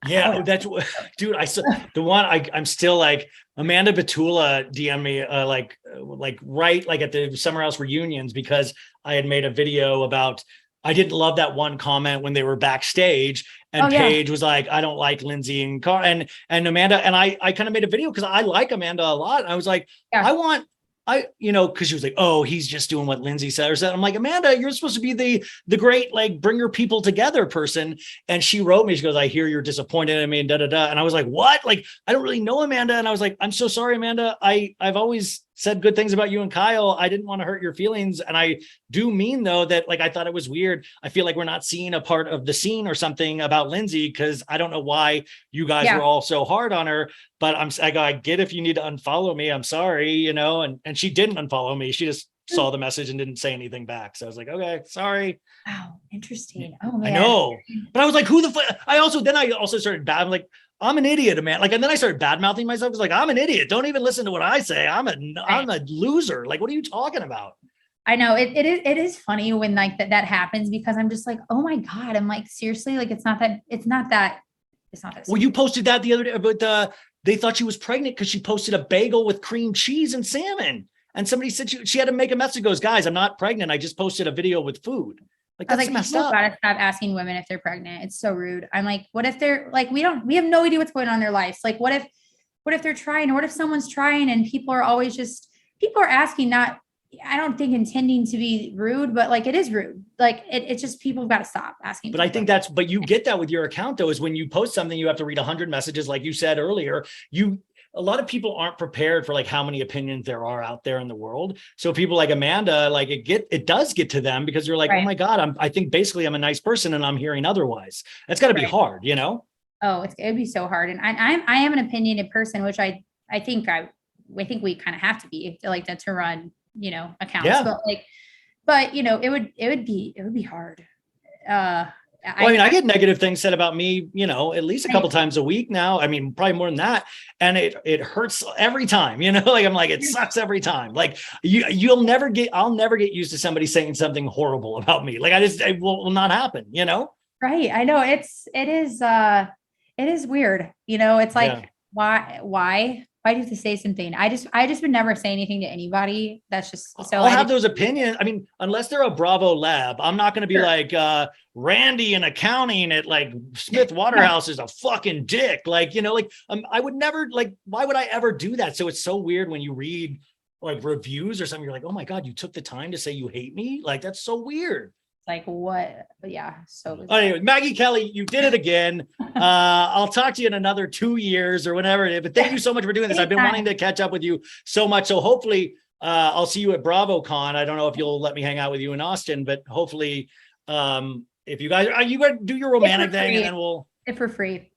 yeah, that's what, dude. I saw the one. I'm still like Amanda Batula DM me like right like at the Summer House reunions because I had made a video about. I didn't love that one comment when they were backstage and Paige was like, I don't like Lindsay and Carl and Amanda. And I kind of made a video because I like Amanda a lot. And I was like, because she was like, oh, he's just doing what Lindsay said or said. I'm like, Amanda, you're supposed to be the great, like, bring your people together person. And she wrote me, she goes, I hear you're disappointed in me and da, da, da. And I was like, what? Like, I don't really know Amanda. And I was like, I'm so sorry, Amanda. I've always said good things about you and Kyle. I didn't want to hurt your feelings. And I do mean though, that like, I thought it was weird. I feel like we're not seeing a part of the scene or something about Lindsay. Cause I don't know why you guys were all so hard on her, but I get if you need to unfollow me, I'm sorry, and she didn't unfollow me. She just saw the message and didn't say anything back. So I was like, okay, sorry. Wow. Interesting. Oh man. I know. But I was like, who the fuck? I also started bad. I'm like, I'm an idiot, man. Like, and then I started bad mouthing myself. I was like, I'm an idiot. Don't even listen to what I say. I'm a loser. Like, what are you talking about? I know it is funny when like that happens because I'm just like, oh my God. I'm like, seriously, like, it's not that. Well, you posted that the other day, but they thought she was pregnant because she posted a bagel with cream cheese and salmon. And somebody said she had to make a message, goes, guys, I'm not pregnant. I just posted a video with food. Like, that's messed up. Gotta stop asking women if they're pregnant. It's so rude. I'm like, what if they're like, we have no idea what's going on in their lives. Like, what if they're trying, or what if someone's trying and people are asking, not, I don't think intending to be rude, but like, it is rude. Like it's just, people have got to stop asking. But I think but you get that with your account though, is when you post something, you have to read 100 messages. Like you said earlier, a lot of people aren't prepared for like how many opinions there are out there in the world. So people like Amanda, like it does get to them because you're like, oh my God, I think basically I'm a nice person and I'm hearing otherwise. That's got to be hard, Oh, it'd be so hard. And I am an opinionated person, which I think we kind of have to be to run, accounts, but it would be hard. I get negative things said about me, at least a couple times a week now. I mean, probably more than that. And it hurts every time, like, I'm like, it sucks every time. Like I'll never get used to somebody saying something horrible about me. Like it will not happen, Right. I know it is weird. You know, it's like, Yeah. why do you have to say something? I just would never say anything to anybody. That's just, so I'll I have just, those opinions. I mean, unless they're a Bravo lab, I'm not going to be sure. like, Randy in accounting at like Smith No, Waterhouse is a fucking dick. Like, like, I would never, like, why would I ever do that? So it's so weird when you read like reviews or something, you're like, oh my God, you took the time to say you hate me. Like, that's so weird. like what? But yeah, so bizarre. Anyway, Maggie Kelley, you did it again. I'll talk to you in another 2 years or whenever it is. But thank you so much for doing this. I've been wanting to catch up with you so much. So hopefully I'll see you at BravoCon. I don't know if you'll let me hang out with you in Austin, but hopefully if you guys are you going to do your romantic thing and then we'll If for free.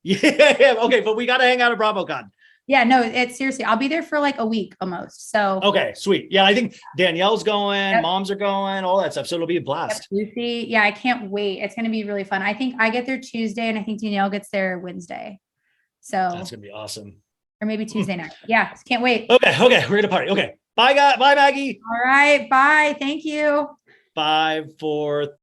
yeah. Okay, but we got to hang out at BravoCon. Yeah, no, it's seriously, I'll be there for like a week almost. So Okay, sweet. Yeah, I think Danielle's going, Yep. moms are going, all that stuff. So it'll be a blast. Lucy, yeah, I can't wait. It's going to be really fun. I think I get there Tuesday and I think Danielle gets there Wednesday. So, That's gonna be awesome. or maybe Tuesday night. Yeah, can't wait. Okay, we're gonna party. Okay. Bye, guys. Bye, Maggie. All right. Bye. Thank you. 5, 4.